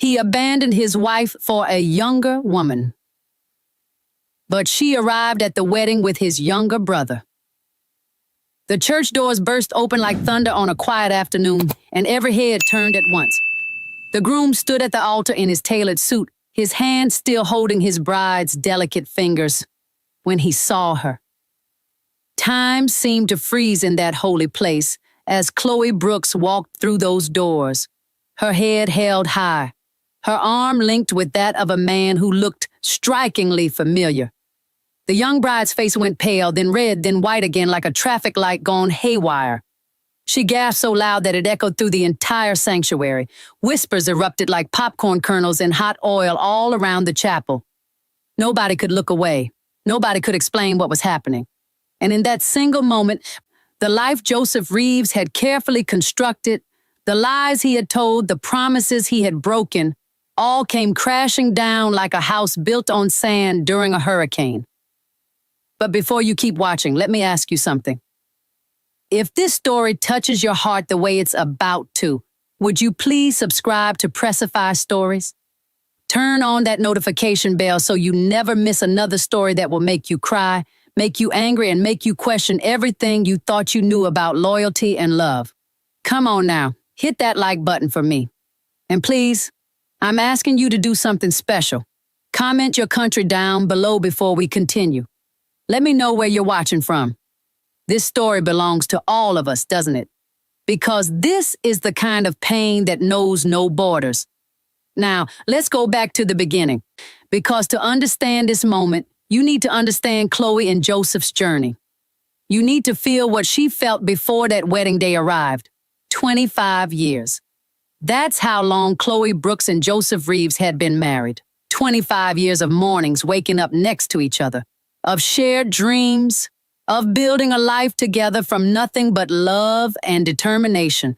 He abandoned his wife for a younger woman. But she arrived at the wedding with his younger brother. The church doors burst open like thunder on a quiet afternoon, and every head turned at once. The groom stood at the altar in his tailored suit, his hand still holding his bride's delicate fingers, when he saw her. Time seemed to freeze in that holy place as Chloe Brooks walked through those doors, her head held high, her arm linked with that of a man who looked strikingly familiar. The young bride's face went pale, then red, then white again like a traffic light gone haywire. She gasped so loud that it echoed through the entire sanctuary. Whispers erupted like popcorn kernels in hot oil all around the chapel. Nobody could look away. Nobody could explain what was happening. And in that single moment, the life Joseph Reeves had carefully constructed, the lies he had told, the promises he had broken, all came crashing down like a house built on sand during a hurricane. But before you keep watching, let me ask you something. If this story touches your heart the way it's about to, would you please subscribe to Pressify Stories? Turn on that notification bell so you never miss another story that will make you cry, make you angry, and make you question everything you thought you knew about loyalty and love. Come on now, hit that like button for me. And please, I'm asking you to do something special. Comment your country down below before we continue. Let me know where you're watching from. This story belongs to all of us, doesn't it? Because this is the kind of pain that knows no borders. Now, let's go back to the beginning. Because to understand this moment, you need to understand Chloe and Joseph's journey. You need to feel what she felt before that wedding day arrived. 25 years. That's how long Chloe Brooks and Joseph Reeves had been married. 25 years of mornings waking up next to each other, of shared dreams, of building a life together from nothing but love and determination.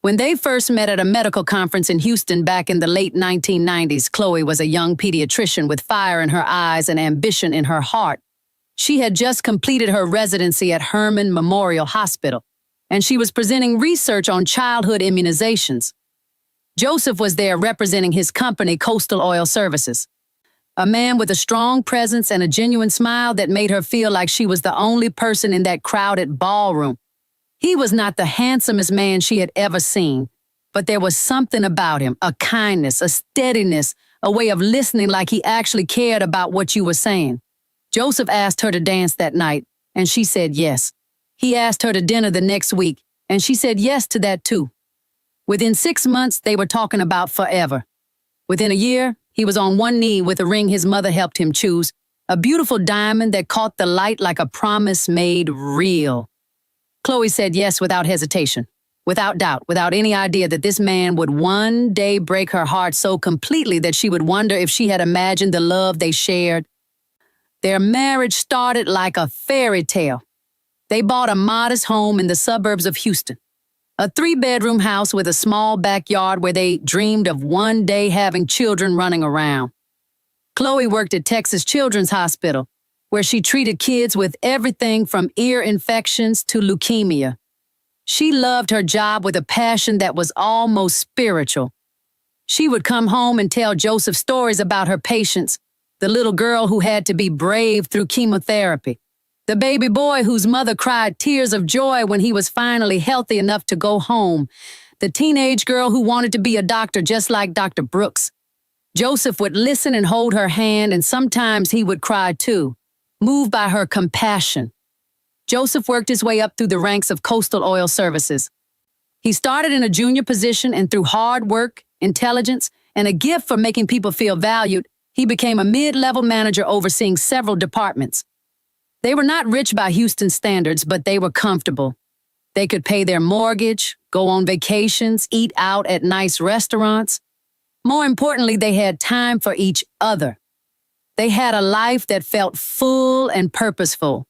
When they first met at a medical conference in Houston back in the late 1990s, Chloe was a young pediatrician with fire in her eyes and ambition in her heart. She had just completed her residency at Herman Memorial Hospital, and she was presenting research on childhood immunizations. Joseph was there representing his company, Coastal Oil Services. A man with a strong presence and a genuine smile that made her feel like she was the only person in that crowded ballroom. He was not the handsomest man she had ever seen, but there was something about him, a kindness, a steadiness, a way of listening like he actually cared about what you were saying. Joseph asked her to dance that night, and she said yes. He asked her to dinner the next week, and she said yes to that too. Within 6 months, they were talking about forever. Within a year, he was on one knee with a ring his mother helped him choose, a beautiful diamond that caught the light like a promise made real. Chloe said yes without hesitation, without doubt, without any idea that this man would one day break her heart so completely that she would wonder if she had imagined the love they shared. Their marriage started like a fairy tale. They bought a modest home in the suburbs of Houston, a 3-bedroom house with a small backyard where they dreamed of one day having children running around. Chloe worked at Texas Children's Hospital, where she treated kids with everything from ear infections to leukemia. She loved her job with a passion that was almost spiritual. She would come home and tell Joseph stories about her patients, the little girl who had to be brave through chemotherapy, the baby boy whose mother cried tears of joy when he was finally healthy enough to go home, the teenage girl who wanted to be a doctor just like Dr. Brooks. Joseph would listen and hold her hand, and sometimes he would cry too, moved by her compassion. Joseph worked his way up through the ranks of Coastal Oil Services. He started in a junior position, and through hard work, intelligence, and a gift for making people feel valued, he became a mid-level manager overseeing several departments. They were not rich by Houston standards, but they were comfortable. They could pay their mortgage, go on vacations, eat out at nice restaurants. More importantly, they had time for each other. They had a life that felt full and purposeful.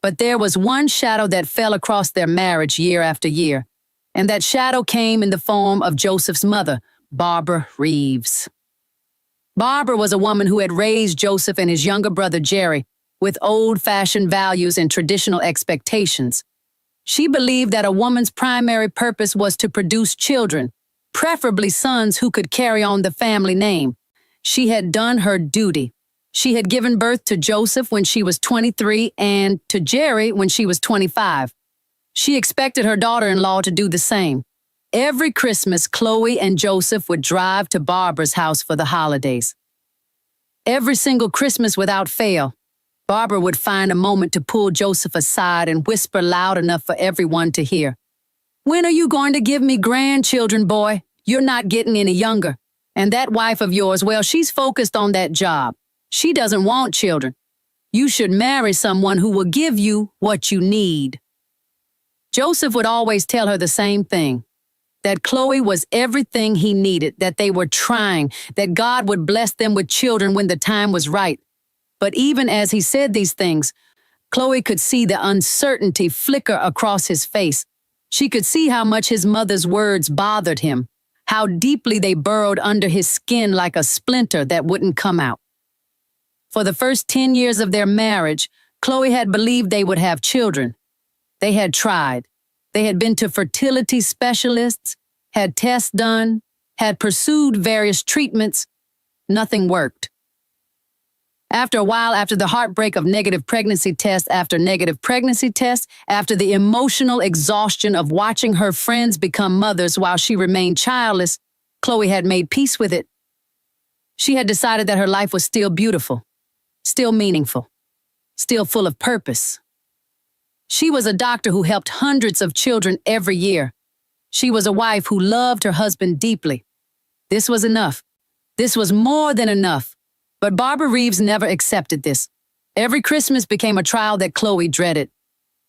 But there was one shadow that fell across their marriage year after year, and that shadow came in the form of Joseph's mother, Barbara Reeves. Barbara was a woman who had raised Joseph and his younger brother Jerry with old-fashioned values and traditional expectations. She believed that a woman's primary purpose was to produce children, preferably sons who could carry on the family name. She had done her duty. She had given birth to Joseph when she was 23 and to Jerry when she was 25. She expected her daughter-in-law to do the same. Every Christmas, Chloe and Joseph would drive to Barbara's house for the holidays. Every single Christmas without fail, Barbara would find a moment to pull Joseph aside and whisper loud enough for everyone to hear. "When are you going to give me grandchildren, boy? You're not getting any younger. And that wife of yours, well, she's focused on that job. She doesn't want children. You should marry someone who will give you what you need." Joseph would always tell her the same thing, that Chloe was everything he needed, that they were trying, that God would bless them with children when the time was right. But even as he said these things, Chloe could see the uncertainty flicker across his face. She could see how much his mother's words bothered him, how deeply they burrowed under his skin like a splinter that wouldn't come out. For the first 10 years of their marriage, Chloe had believed they would have children. They had tried. They had been to fertility specialists, had tests done, had pursued various treatments. Nothing worked. After a while, after the heartbreak of negative pregnancy test after negative pregnancy test, after the emotional exhaustion of watching her friends become mothers while she remained childless, Chloe had made peace with it. She had decided that her life was still beautiful, still meaningful, still full of purpose. She was a doctor who helped hundreds of children every year. She was a wife who loved her husband deeply. This was enough. This was more than enough. But Barbara Reeves never accepted this. Every Christmas became a trial that Chloe dreaded.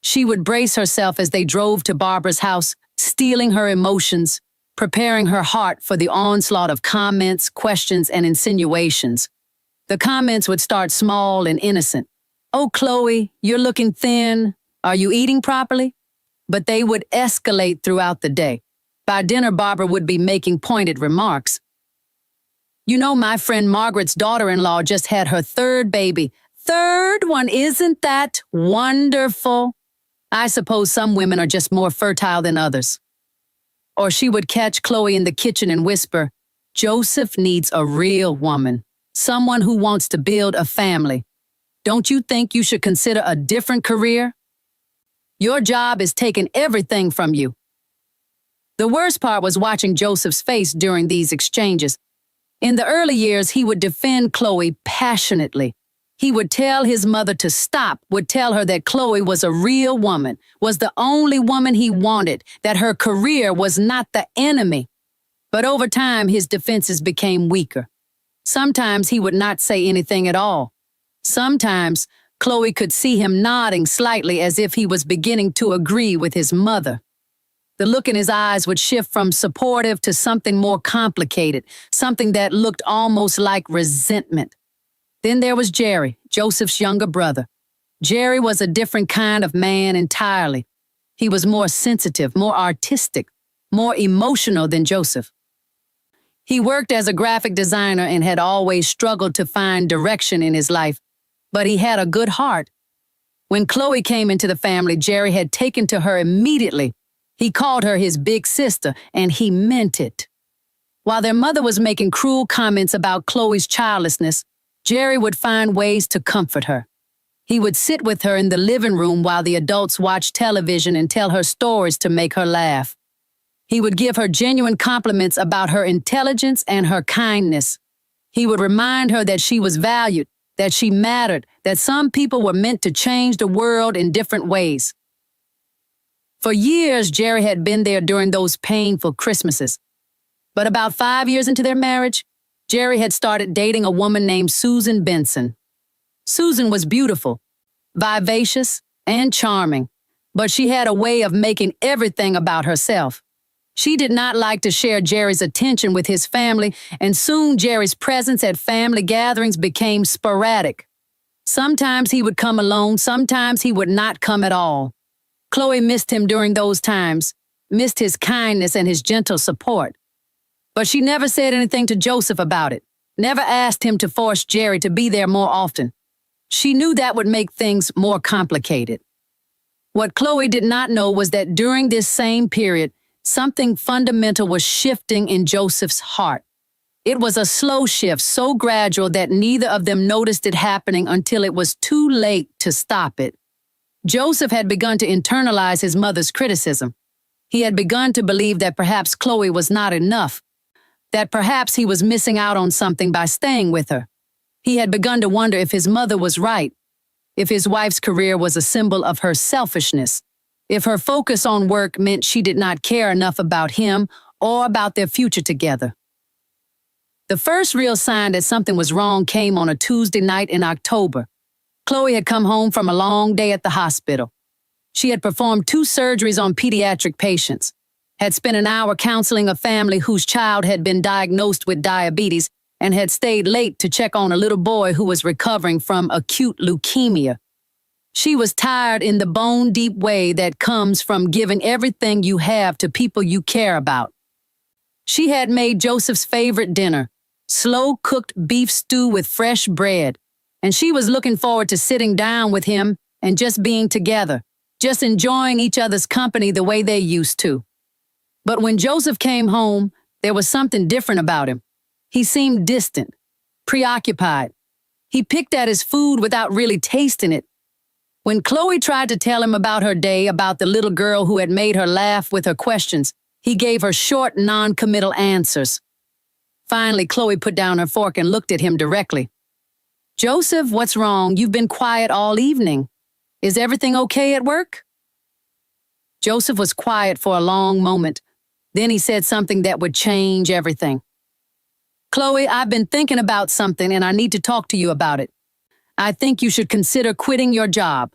She would brace herself as they drove to Barbara's house, steeling her emotions, preparing her heart for the onslaught of comments, questions, and insinuations. The comments would start small and innocent. "Oh, Chloe, you're looking thin. Are you eating properly?" But they would escalate throughout the day. By dinner, Barbara would be making pointed remarks. "You know, my friend Margaret's daughter-in-law just had her third baby. Third one, isn't that wonderful? I suppose some women are just more fertile than others." Or she would catch Chloe in the kitchen and whisper, "Joseph needs a real woman, someone who wants to build a family. Don't you think you should consider a different career? Your job is taking everything from you." The worst part was watching Joseph's face during these exchanges. In the early years, he would defend Chloe passionately. He would tell his mother to stop, would tell her that Chloe was a real woman, was the only woman he wanted, that her career was not the enemy. But over time, his defenses became weaker. Sometimes he would not say anything at all. Sometimes Chloe could see him nodding slightly as if he was beginning to agree with his mother. The look in his eyes would shift from supportive to something more complicated, something that looked almost like resentment. Then there was Jerry, Joseph's younger brother. Jerry was a different kind of man entirely. He was more sensitive, more artistic, more emotional than Joseph. He worked as a graphic designer and had always struggled to find direction in his life, but he had a good heart. When Chloe came into the family, Jerry had taken to her immediately. He called her his big sister, and he meant it. While their mother was making cruel comments about Chloe's childlessness, Jerry would find ways to comfort her. He would sit with her in the living room while the adults watched television and tell her stories to make her laugh. He would give her genuine compliments about her intelligence and her kindness. He would remind her that she was valued, that she mattered, that some people were meant to change the world in different ways. For years, Jerry had been there during those painful Christmases. But about 5 years into their marriage, Jerry had started dating a woman named Susan Benson. Susan was beautiful, vivacious, and charming, but she had a way of making everything about herself. She did not like to share Jerry's attention with his family, and soon Jerry's presence at family gatherings became sporadic. Sometimes he would come alone, sometimes he would not come at all. Chloe missed him during those times, missed his kindness and his gentle support. But she never said anything to Joseph about it, never asked him to force Jerry to be there more often. She knew that would make things more complicated. What Chloe did not know was that during this same period, Something fundamental was shifting in Joseph's heart. It was a slow shift, so gradual that neither of them noticed it happening until it was too late to stop it. Joseph had begun to internalize his mother's criticism. He had begun to believe that perhaps Chloe was not enough, that perhaps he was missing out on something by staying with her. He had begun to wonder if his mother was right, if his wife's career was a symbol of her selfishness, if her focus on work meant she did not care enough about him or about their future together. The first real sign that something was wrong came on a Tuesday night in October. Chloe had come home from a long day at the hospital. She had performed 2 surgeries on pediatric patients, had spent an hour counseling a family whose child had been diagnosed with diabetes, and had stayed late to check on a little boy who was recovering from acute leukemia. She was tired in the bone-deep way that comes from giving everything you have to people you care about. She had made Joseph's favorite dinner, slow-cooked beef stew with fresh bread, and she was looking forward to sitting down with him and just being together, just enjoying each other's company the way they used to. But when Joseph came home, there was something different about him. He seemed distant, preoccupied. He picked at his food without really tasting it. When Chloe tried to tell him about her day, about the little girl who had made her laugh with her questions, he gave her short, non-committal answers. Finally, Chloe put down her fork and looked at him directly. "Joseph, what's wrong? You've been quiet all evening. Is everything okay at work?" Joseph was quiet for a long moment. Then he said something that would change everything. "Chloe, I've been thinking about something and I need to talk to you about it. I think you should consider quitting your job."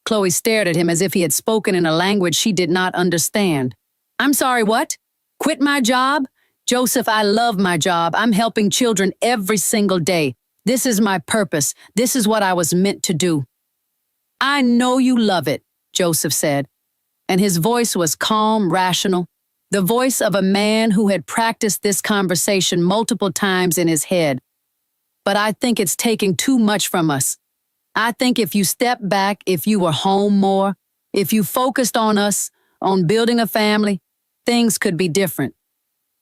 Chloe stared at him as if he had spoken in a language she did not understand. "I'm sorry, what? Quit my job? Joseph, I love my job. I'm helping children every single day. This is my purpose. This is what I was meant to do." "I know you love it," Joseph said, and his voice was calm, rational, the voice of a man who had practiced this conversation multiple times in his head. "But I think it's taking too much from us. I think if you stepped back, if you were home more, if you focused on us, on building a family, things could be different.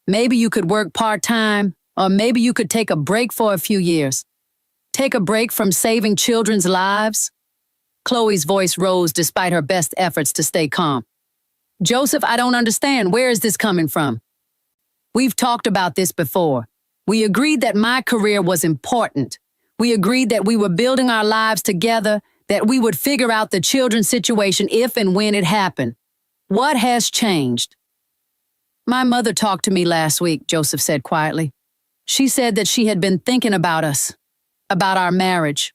Maybe you could work part-time, or maybe you could take a break for a few years. Take a break from saving children's lives." Chloe's voice rose despite her best efforts to stay calm. "Joseph, I don't understand. Where is this coming from? We've talked about this before. We agreed that my career was important. We agreed that we were building our lives together, that we would figure out the children's situation if and when it happened. What has changed?" "My mother talked to me last week," Joseph said quietly. "She said that she had been thinking about us, about our marriage.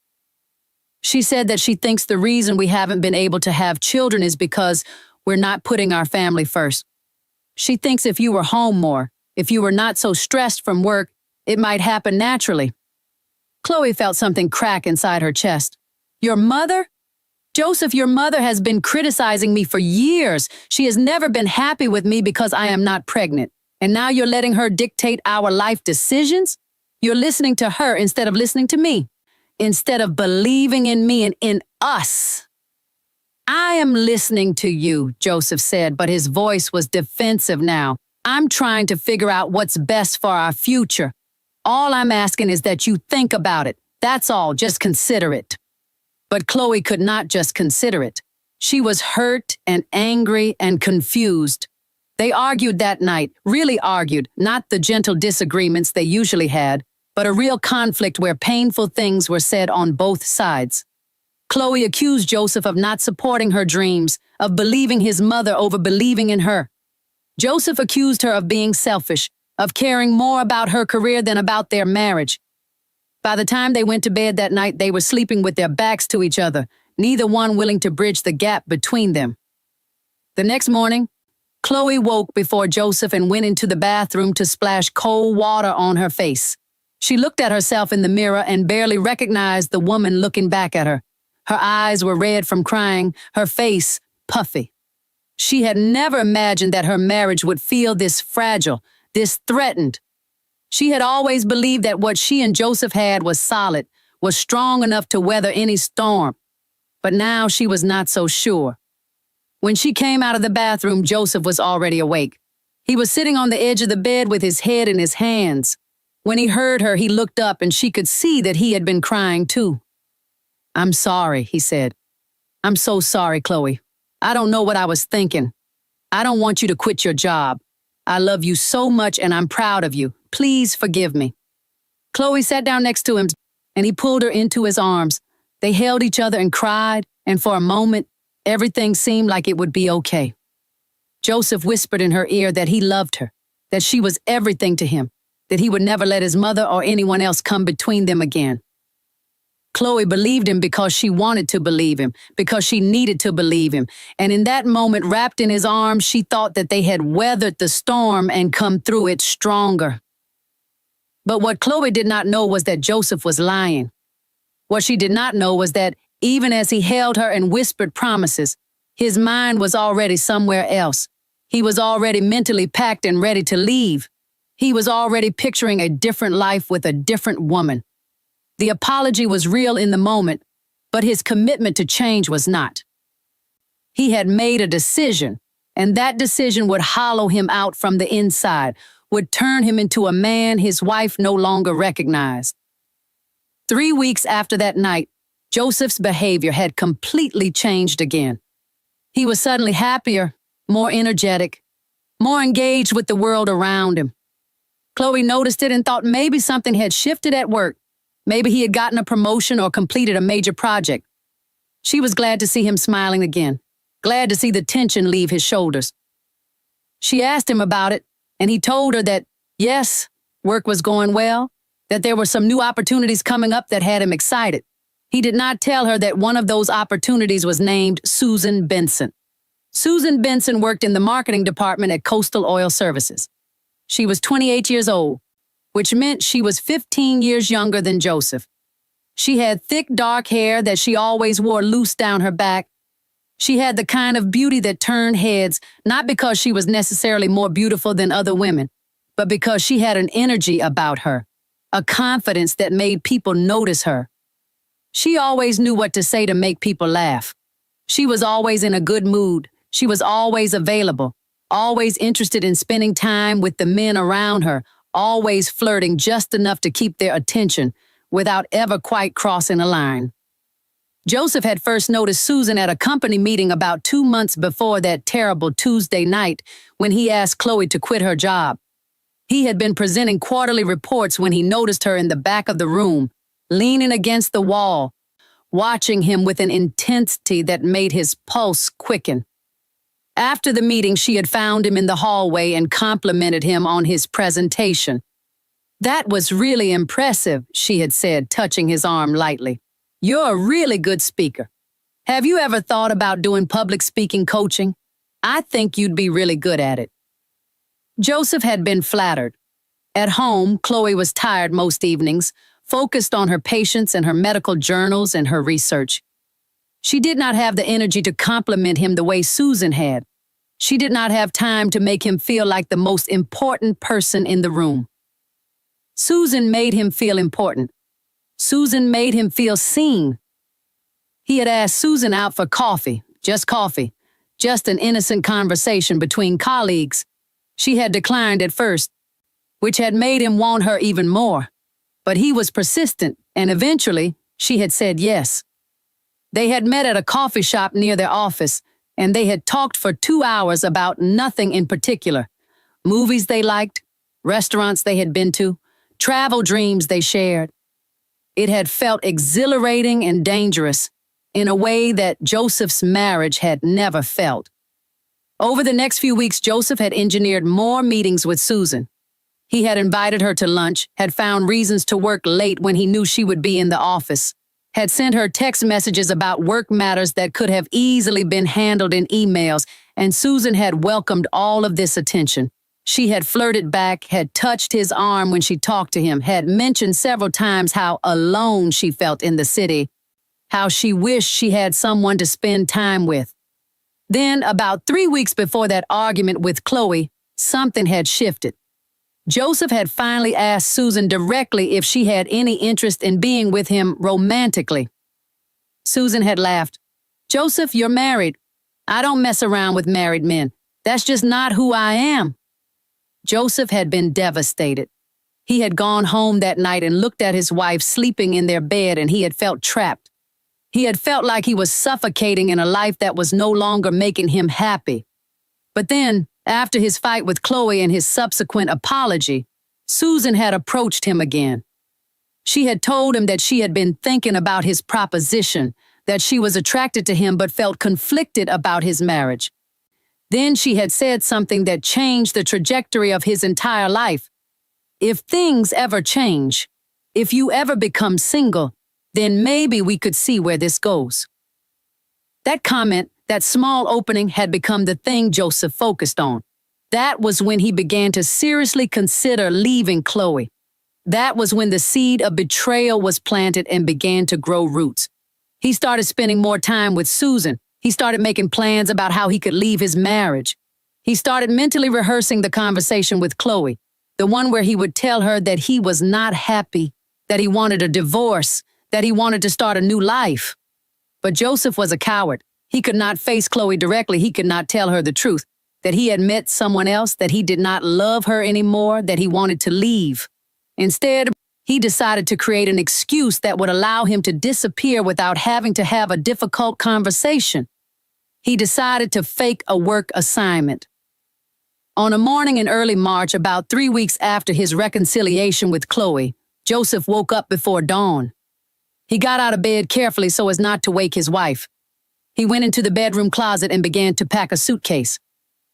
She said that she thinks the reason we haven't been able to have children is because we're not putting our family first. She thinks if you were home more, if you were not so stressed from work, it might happen naturally." Chloe felt something crack inside her chest. "Your mother? Joseph, your mother has been criticizing me for years. She has never been happy with me because I am not pregnant. And now you're letting her dictate our life decisions? You're listening to her instead of listening to me, instead of believing in me and in us." "I am listening to you," Joseph said, but his voice was defensive now. "I'm trying to figure out what's best for our future. All I'm asking is that you think about it. That's all, just consider it." But Chloe could not just consider it. She was hurt and angry and confused. They argued that night, really argued, not the gentle disagreements they usually had, but a real conflict where painful things were said on both sides. Chloe accused Joseph of not supporting her dreams, of believing his mother over believing in her. Joseph accused her of being selfish, of caring more about her career than about their marriage. By the time they went to bed that night, they were sleeping with their backs to each other, neither one willing to bridge the gap between them. The next morning, Chloe woke before Joseph and went into the bathroom to splash cold water on her face. She looked at herself in the mirror and barely recognized the woman looking back at her. Her eyes were red from crying, her face puffy. She had never imagined that her marriage would feel this fragile, this threatened. She had always believed that what she and Joseph had was solid, was strong enough to weather any storm. But now she was not so sure. When she came out of the bathroom, Joseph was already awake. He was sitting on the edge of the bed with his head in his hands. When he heard her, he looked up and she could see that he had been crying too. "I'm sorry," he said. "I'm so sorry, Chloe. I don't know what I was thinking. I don't want you to quit your job. I love you so much and I'm proud of you. Please forgive me." Chloe sat down next to him and he pulled her into his arms. They held each other and cried, and for a moment, everything seemed like it would be okay. Joseph whispered in her ear that he loved her, that she was everything to him, that he would never let his mother or anyone else come between them again. Chloe believed him because she wanted to believe him, because she needed to believe him, and in that moment, wrapped in his arms, she thought that they had weathered the storm and come through it stronger. But what Chloe did not know was that Joseph was lying. What she did not know was that even as he held her and whispered promises, his mind was already somewhere else. He was already mentally packed and ready to leave. He was already picturing a different life with a different woman. The apology was real in the moment, but his commitment to change was not. He had made a decision, and that decision would hollow him out from the inside, would turn him into a man his wife no longer recognized. 3 weeks after that night, Joseph's behavior had completely changed again. He was suddenly happier, more energetic, more engaged with the world around him. Chloe noticed it and thought maybe something had shifted at work. Maybe he had gotten a promotion or completed a major project. She was glad to see him smiling again, glad to see the tension leave his shoulders. She asked him about it, and he told her that, yes, work was going well, that there were some new opportunities coming up that had him excited. He did not tell her that one of those opportunities was named Susan Benson. Susan Benson worked in the marketing department at Coastal Oil Services. She was 28 years old, which meant she was 15 years younger than Joseph. She had thick, dark hair that she always wore loose down her back. She had the kind of beauty that turned heads, not because she was necessarily more beautiful than other women, but because she had an energy about her, a confidence that made people notice her. She always knew what to say to make people laugh. She was always in a good mood. She was always available, always interested in spending time with the men around her, always flirting just enough to keep their attention without ever quite crossing a line. Joseph had first noticed Susan at a company meeting about 2 months before that terrible Tuesday night when he asked Chloe to quit her job. He had been presenting quarterly reports when he noticed her in the back of the room, leaning against the wall, watching him with an intensity that made his pulse quicken. After the meeting, she had found him in the hallway and complimented him on his presentation. "That was really impressive," she had said, touching his arm lightly. "You're a really good speaker. Have you ever thought about doing public speaking coaching? I think you'd be really good at it." Joseph had been flattered. At home, Chloe was tired most evenings, focused on her patients and her medical journals and her research. She did not have the energy to compliment him the way Susan had. She did not have time to make him feel like the most important person in the room. Susan made him feel important. Susan made him feel seen. He had asked Susan out for coffee, just an innocent conversation between colleagues. She had declined at first, which had made him want her even more. But he was persistent, and eventually, she had said yes. They had met at a coffee shop near their office, and they had talked for 2 hours about nothing in particular. Movies they liked, restaurants they had been to, travel dreams they shared. It had felt exhilarating and dangerous in a way that Joseph's marriage had never felt. Over the next few weeks, Joseph had engineered more meetings with Susan. He had invited her to lunch, had found reasons to work late when he knew she would be in the office, had sent her text messages about work matters that could have easily been handled in emails, and Susan had welcomed all of this attention. She had flirted back, had touched his arm when she talked to him, had mentioned several times how alone she felt in the city, how she wished she had someone to spend time with. Then, about 3 weeks before that argument with Chloe, something had shifted. Joseph had finally asked Susan directly if she had any interest in being with him romantically. Susan had laughed. "Joseph, you're married. I don't mess around with married men. That's just not who I am. Joseph had been devastated. He had gone home that night and looked at his wife sleeping in their bed, and he had felt trapped. He had felt like he was suffocating in a life that was no longer making him happy. But then, after his fight with Chloe and his subsequent apology, Susan had approached him again. She had told him that she had been thinking about his proposition, that she was attracted to him but felt conflicted about his marriage. Then she had said something that changed the trajectory of his entire life. If things ever change, if you ever become single, then maybe we could see where this goes. That comment, that small opening, had become the thing Joseph focused on. That was when he began to seriously consider leaving Chloe. That was when the seed of betrayal was planted and began to grow roots. He started spending more time with Susan. He started making plans about how he could leave his marriage. He started mentally rehearsing the conversation with Chloe, the one where he would tell her that he was not happy, that he wanted a divorce, that he wanted to start a new life. But Joseph was a coward. He could not face Chloe directly. He could not tell her the truth, that he had met someone else, that he did not love her anymore, that he wanted to leave. Instead, he decided to create an excuse that would allow him to disappear without having to have a difficult conversation. He decided to fake a work assignment. On a morning in early March, about 3 weeks after his reconciliation with Chloe, Joseph woke up before dawn. He got out of bed carefully so as not to wake his wife. He went into the bedroom closet and began to pack a suitcase.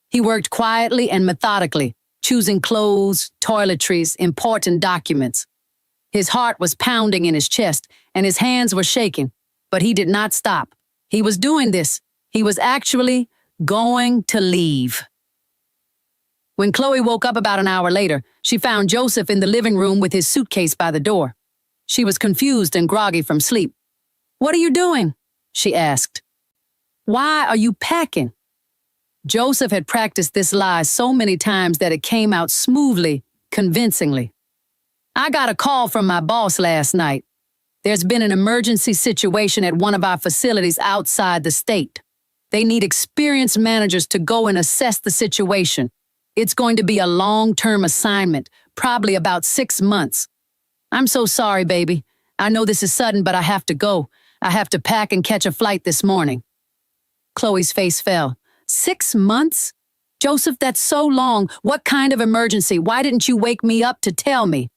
He worked quietly and methodically, choosing clothes, toiletries, important documents. His heart was pounding in his chest, and his hands were shaking, but he did not stop. He was doing this. He was actually going to leave. When Chloe woke up about an hour later, she found Joseph in the living room with his suitcase by the door. She was confused and groggy from sleep. "What are you doing?" she asked. "Why are you packing?" Joseph had practiced this lie so many times that it came out smoothly, convincingly. "I got a call from my boss last night. There's been an emergency situation at one of our facilities outside the state. They need experienced managers to go and assess the situation. It's going to be a long-term assignment, probably about 6 months. I'm so sorry, baby. I know this is sudden, but I have to go. I have to pack and catch a flight this morning." Chloe's face fell. 6 months? Joseph, that's so long. What kind of emergency? Why didn't you wake me up to tell me?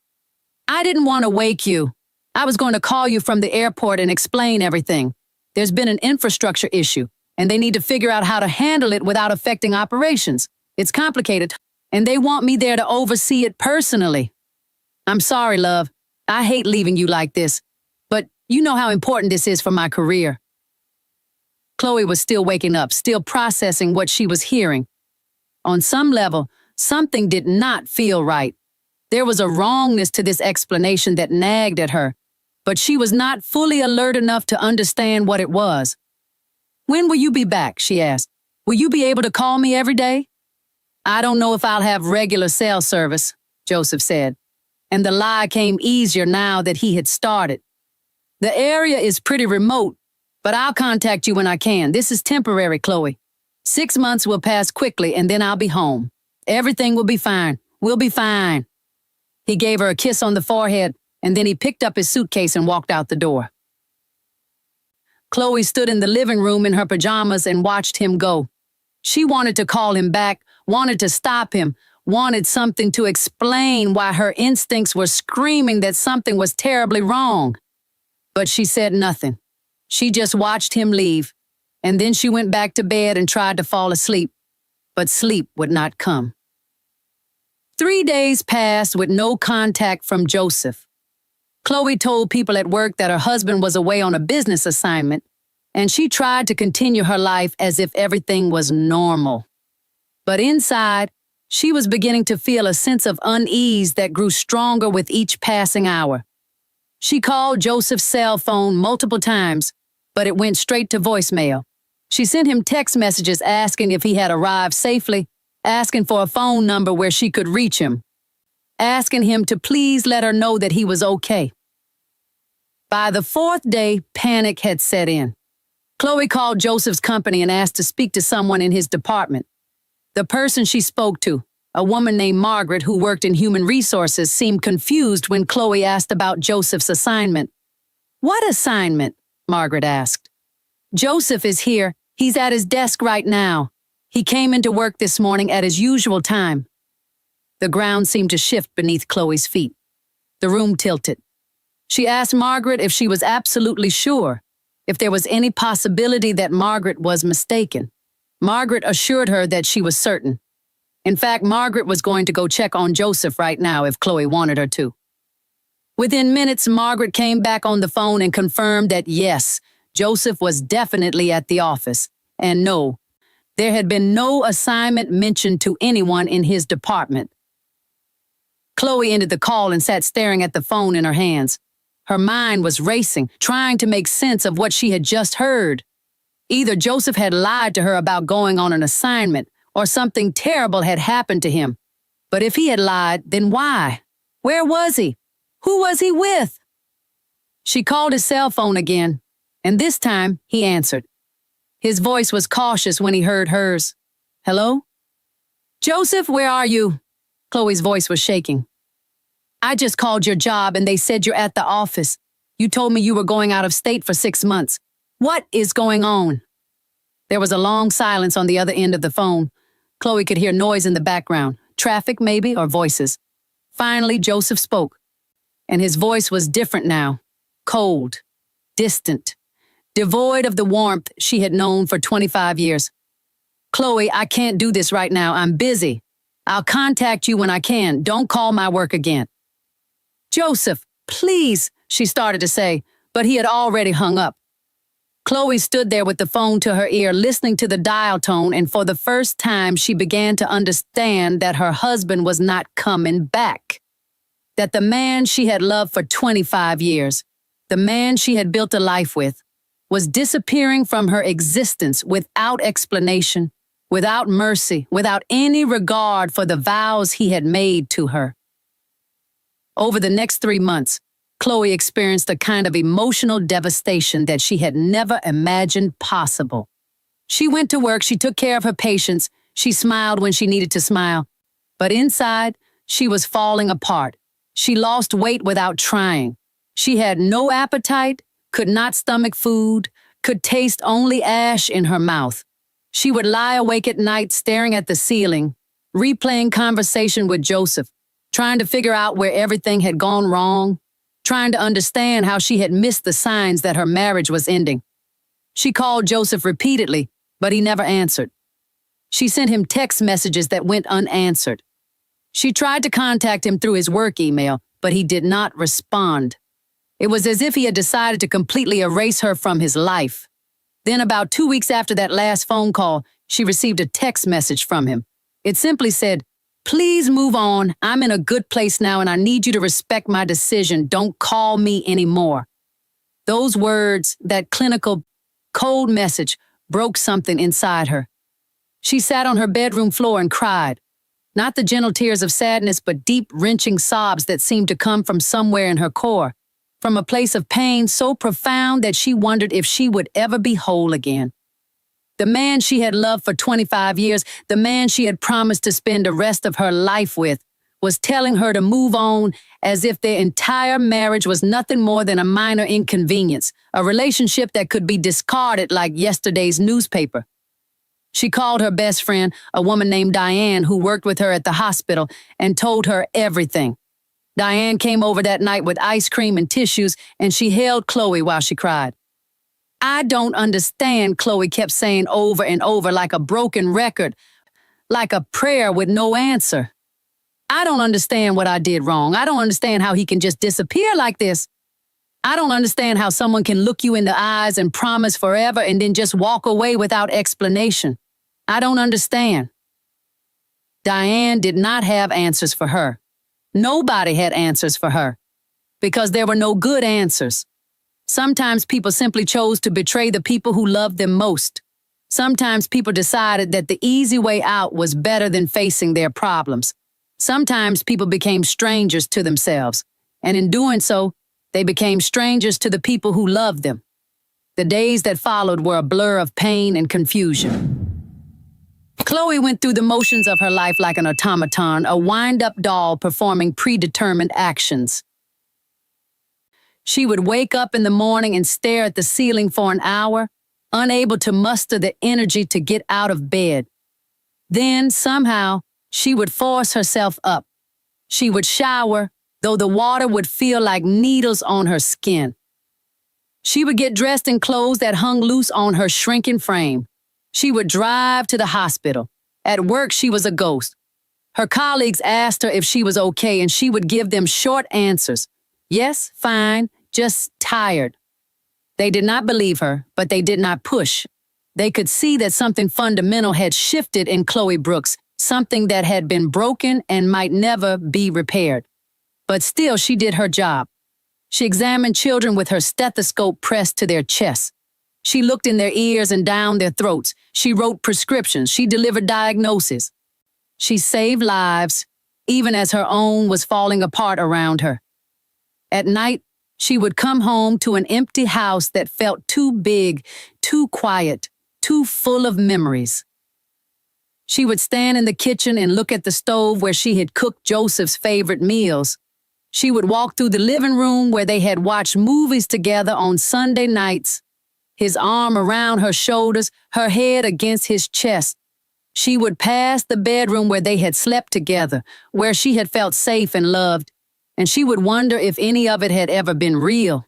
"I didn't want to wake you. I was going to call you from the airport and explain everything. There's been an infrastructure issue, and they need to figure out how to handle it without affecting operations. It's complicated, and they want me there to oversee it personally. I'm sorry, love. I hate leaving you like this, but you know how important this is for my career." Chloe was still waking up, still processing what she was hearing. On some level, something did not feel right. There was a wrongness to this explanation that nagged at her, but she was not fully alert enough to understand what it was. "When will you be back?" she asked. "Will you be able to call me every day?" "I don't know if I'll have regular cell service," Joseph said, and the lie came easier now that he had started. "The area is pretty remote, but I'll contact you when I can. This is temporary, Chloe. 6 months will pass quickly, and then I'll be home. Everything will be fine. We'll be fine." He gave her a kiss on the forehead, and then he picked up his suitcase and walked out the door. Chloe stood in the living room in her pajamas and watched him go. She wanted to call him back, wanted to stop him, wanted something to explain why her instincts were screaming that something was terribly wrong. But she said nothing. She just watched him leave, and then she went back to bed and tried to fall asleep, but sleep would not come. 3 days passed with no contact from Joseph. Chloe told people at work that her husband was away on a business assignment, and she tried to continue her life as if everything was normal. But inside, she was beginning to feel a sense of unease that grew stronger with each passing hour. She called Joseph's cell phone multiple times, but it went straight to voicemail. She sent him text messages asking if he had arrived safely, asking for a phone number where she could reach him, asking him to please let her know that he was okay. By the 4th day, panic had set in. Chloe called Joseph's company and asked to speak to someone in his department. The person she spoke to, a woman named Margaret who worked in human resources, seemed confused when Chloe asked about Joseph's assignment. "What assignment?" Margaret asked. "Joseph is here. He's at his desk right now. He came into work this morning at his usual time." The ground seemed to shift beneath Chloe's feet. The room tilted. She asked Margaret if she was absolutely sure, if there was any possibility that Margaret was mistaken. Margaret assured her that she was certain. In fact, Margaret was going to go check on Joseph right now if Chloe wanted her to. Within minutes, Margaret came back on the phone and confirmed that yes, Joseph was definitely at the office, and no, there had been no assignment mentioned to anyone in his department. Chloe ended the call and sat staring at the phone in her hands. Her mind was racing, trying to make sense of what she had just heard. Either Joseph had lied to her about going on an assignment, or something terrible had happened to him. But if he had lied, then why? Where was he? Who was he with? She called his cell phone again, and this time he answered. His voice was cautious when he heard hers. "Hello? Joseph, where are you?" Chloe's voice was shaking. "I just called your job and they said you're at the office. You told me you were going out of state for 6 months. What is going on?" There was a long silence on the other end of the phone. Chloe could hear noise in the background, traffic maybe, or voices. Finally, Joseph spoke, and his voice was different now, cold, distant, devoid of the warmth she had known for 25 years. "Chloe, I can't do this right now. I'm busy. I'll contact you when I can. Don't call my work again." "Joseph, please," she started to say, but he had already hung up. Chloe stood there with the phone to her ear, listening to the dial tone, and for the first time she began to understand that her husband was not coming back. That the man she had loved for 25 years, the man she had built a life with, was disappearing from her existence without explanation, without mercy, without any regard for the vows he had made to her. Over the next 3 months, Chloe experienced a kind of emotional devastation that she had never imagined possible. She went to work, she took care of her patients, she smiled when she needed to smile. But inside, she was falling apart. She lost weight without trying. She had no appetite, could not stomach food, could taste only ash in her mouth. She would lie awake at night staring at the ceiling, replaying conversation with Joseph, trying to figure out where everything had gone wrong, trying to understand how she had missed the signs that her marriage was ending. She called Joseph repeatedly, but he never answered. She sent him text messages that went unanswered. She tried to contact him through his work email, but he did not respond. It was as if he had decided to completely erase her from his life. Then about 2 weeks after that last phone call, she received a text message from him. It simply said, "Please move on. I'm in a good place now and I need you to respect my decision. Don't call me anymore." Those words, that clinical, cold message, broke something inside her. She sat on her bedroom floor and cried. Not the gentle tears of sadness, but deep, wrenching sobs that seemed to come from somewhere in her core, from a place of pain so profound that she wondered if she would ever be whole again. The man she had loved for 25 years, the man she had promised to spend the rest of her life with, was telling her to move on as if their entire marriage was nothing more than a minor inconvenience, a relationship that could be discarded like yesterday's newspaper. She called her best friend, a woman named Diane, who worked with her at the hospital, and told her everything. Diane came over that night with ice cream and tissues, and she held Chloe while she cried. "I don't understand," Chloe kept saying over and over like a broken record, like a prayer with no answer. "I don't understand what I did wrong. I don't understand how he can just disappear like this. I don't understand how someone can look you in the eyes and promise forever and then just walk away without explanation. I don't understand." Diane did not have answers for her. Nobody had answers for her, because there were no good answers. Sometimes people simply chose to betray the people who loved them most. Sometimes people decided that the easy way out was better than facing their problems. Sometimes people became strangers to themselves, and in doing so, they became strangers to the people who loved them. The days that followed were a blur of pain and confusion. Chloe went through the motions of her life like an automaton, a wind-up doll performing predetermined actions. She would wake up in the morning and stare at the ceiling for an hour, unable to muster the energy to get out of bed. Then, somehow, she would force herself up. She would shower, though the water would feel like needles on her skin. She would get dressed in clothes that hung loose on her shrinking frame. She would drive to the hospital. At work, she was a ghost. Her colleagues asked her if she was okay, and she would give them short answers. Yes, fine, just tired. They did not believe her, but they did not push. They could see that something fundamental had shifted in Chloe Brooks, something that had been broken and might never be repaired. But still, she did her job. She examined children with her stethoscope pressed to their chests. She looked in their ears and down their throats. She wrote prescriptions. She delivered diagnoses. She saved lives, even as her own was falling apart around her. At night, she would come home to an empty house that felt too big, too quiet, too full of memories. She would stand in the kitchen and look at the stove where she had cooked Joseph's favorite meals. She would walk through the living room where they had watched movies together on Sunday nights, his arm around her shoulders, her head against his chest. She would pass the bedroom where they had slept together, where she had felt safe and loved, and she would wonder if any of it had ever been real.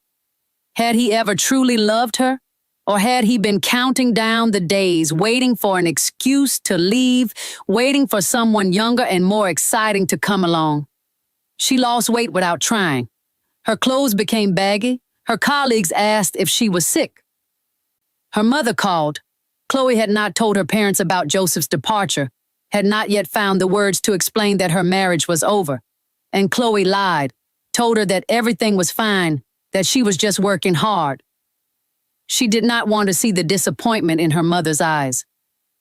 Had he ever truly loved her? Or had he been counting down the days, waiting for an excuse to leave, waiting for someone younger and more exciting to come along? She lost weight without trying. Her clothes became baggy. Her colleagues asked if she was sick. Her mother called. Chloe had not told her parents about Joseph's departure, had not yet found the words to explain that her marriage was over. And Chloe lied, told her that everything was fine, that she was just working hard. She did not want to see the disappointment in her mother's eyes.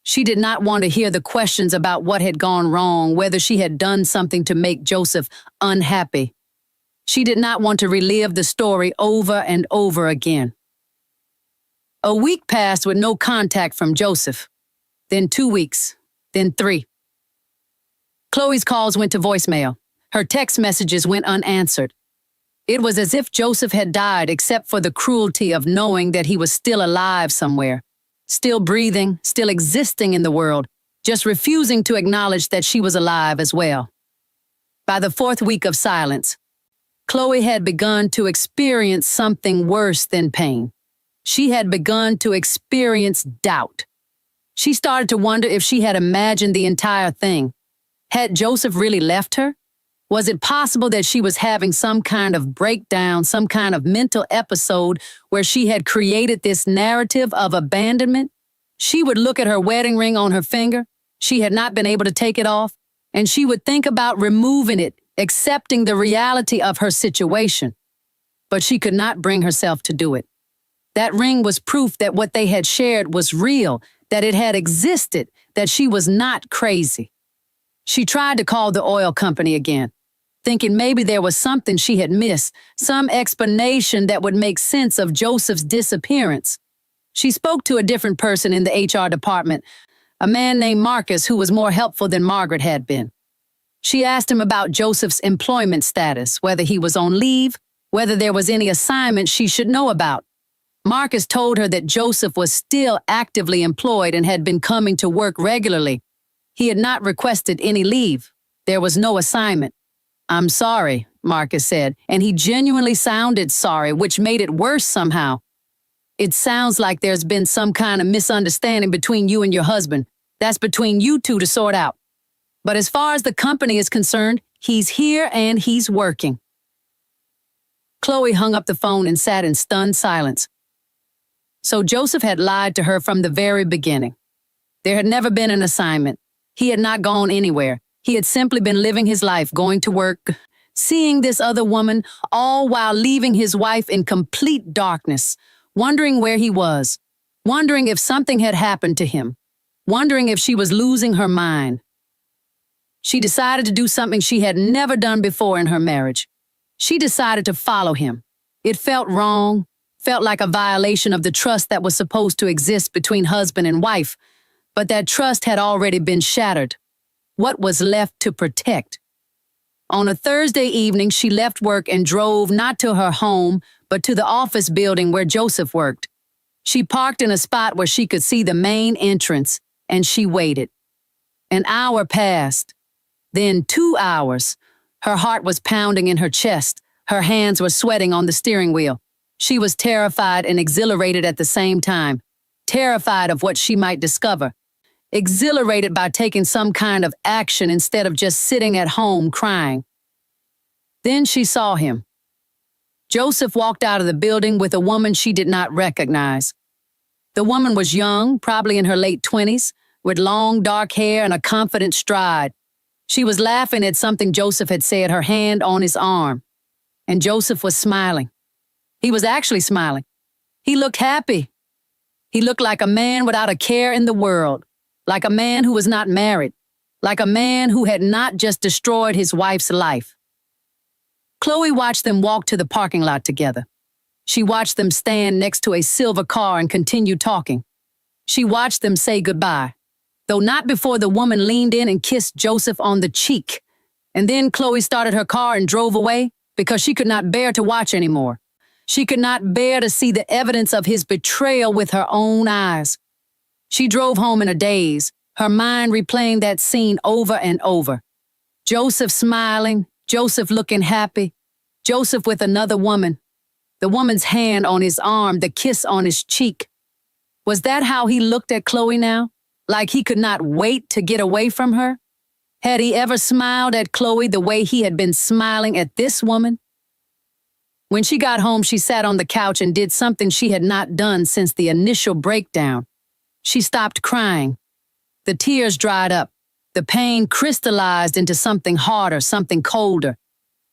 She did not want to hear the questions about what had gone wrong, whether she had done something to make Joseph unhappy. She did not want to relive the story over and over again. A week passed with no contact from Joseph. Then 2 weeks. Then 3. Chloe's calls went to voicemail. Her text messages went unanswered. It was as if Joseph had died, except for the cruelty of knowing that he was still alive somewhere, still breathing, still existing in the world, just refusing to acknowledge that she was alive as well. By the 4th week of silence, Chloe had begun to experience something worse than pain. She had begun to experience doubt. She started to wonder if she had imagined the entire thing. Had Joseph really left her? Was it possible that she was having some kind of breakdown, some kind of mental episode where she had created this narrative of abandonment? She would look at her wedding ring on her finger. She had not been able to take it off, and she would think about removing it, accepting the reality of her situation. But she could not bring herself to do it. That ring was proof that what they had shared was real, that it had existed, that she was not crazy. She tried to call the oil company again, thinking maybe there was something she had missed, some explanation that would make sense of Joseph's disappearance. She spoke to a different person in the HR department, a man named Marcus who was more helpful than Margaret had been. She asked him about Joseph's employment status, whether he was on leave, whether there was any assignment she should know about. Marcus told her that Joseph was still actively employed and had been coming to work regularly. He had not requested any leave. There was no assignment. "I'm sorry," Marcus said, and he genuinely sounded sorry, which made it worse somehow. "It sounds like there's been some kind of misunderstanding between you and your husband. That's between you two to sort out. But as far as the company is concerned, he's here and he's working." Chloe hung up the phone and sat in stunned silence. So Joseph had lied to her from the very beginning. There had never been an assignment. He had not gone anywhere. He had simply been living his life, going to work, seeing this other woman, all while leaving his wife in complete darkness, wondering where he was, wondering if something had happened to him, wondering if she was losing her mind. She decided to do something she had never done before in her marriage. She decided to follow him. It felt wrong. felt like a violation of the trust that was supposed to exist between husband and wife, but that trust had already been shattered. What was left to protect? On a Thursday evening, she left work and drove not to her home, but to the office building where Joseph worked. She parked in a spot where she could see the main entrance, and she waited. An hour passed, then 2 hours. Her heart was pounding in her chest. Her hands were sweating on the steering wheel. She was terrified and exhilarated at the same time, terrified of what she might discover, exhilarated by taking some kind of action instead of just sitting at home crying. Then she saw him. Joseph walked out of the building with a woman she did not recognize. The woman was young, probably in her late 20s, with long dark hair and a confident stride. She was laughing at something Joseph had said, her hand on his arm. And Joseph was smiling. He was actually smiling. He looked happy. He looked like a man without a care in the world, like a man who was not married, like a man who had not just destroyed his wife's life. Chloe watched them walk to the parking lot together. She watched them stand next to a silver car and continue talking. She watched them say goodbye, though not before the woman leaned in and kissed Joseph on the cheek. And then Chloe started her car and drove away because she could not bear to watch anymore. She could not bear to see the evidence of his betrayal with her own eyes. She drove home in a daze, her mind replaying that scene over and over. Joseph smiling, Joseph looking happy, Joseph with another woman, the woman's hand on his arm, the kiss on his cheek. Was that how he looked at Chloe now? Like he could not wait to get away from her? Had he ever smiled at Chloe the way he had been smiling at this woman? When she got home, she sat on the couch and did something she had not done since the initial breakdown. She stopped crying. The tears dried up. The pain crystallized into something harder, something colder.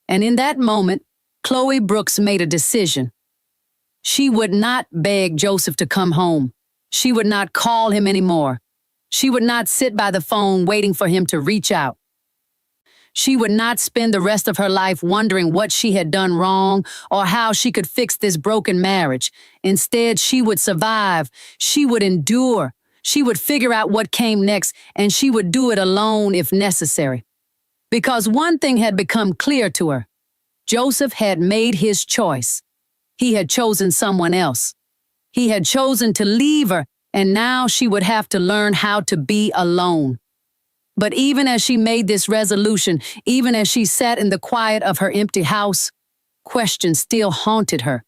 And in that moment, Chloe Brooks made a decision. She would not beg Joseph to come home. She would not call him anymore. She would not sit by the phone waiting for him to reach out. She would not spend the rest of her life wondering what she had done wrong or how she could fix this broken marriage. Instead, she would survive. She would endure. She would figure out what came next, and she would do it alone if necessary. Because one thing had become clear to her. Joseph had made his choice. He had chosen someone else. He had chosen to leave her, and now she would have to learn how to be alone. But even as she made this resolution, even as she sat in the quiet of her empty house, questions still haunted her.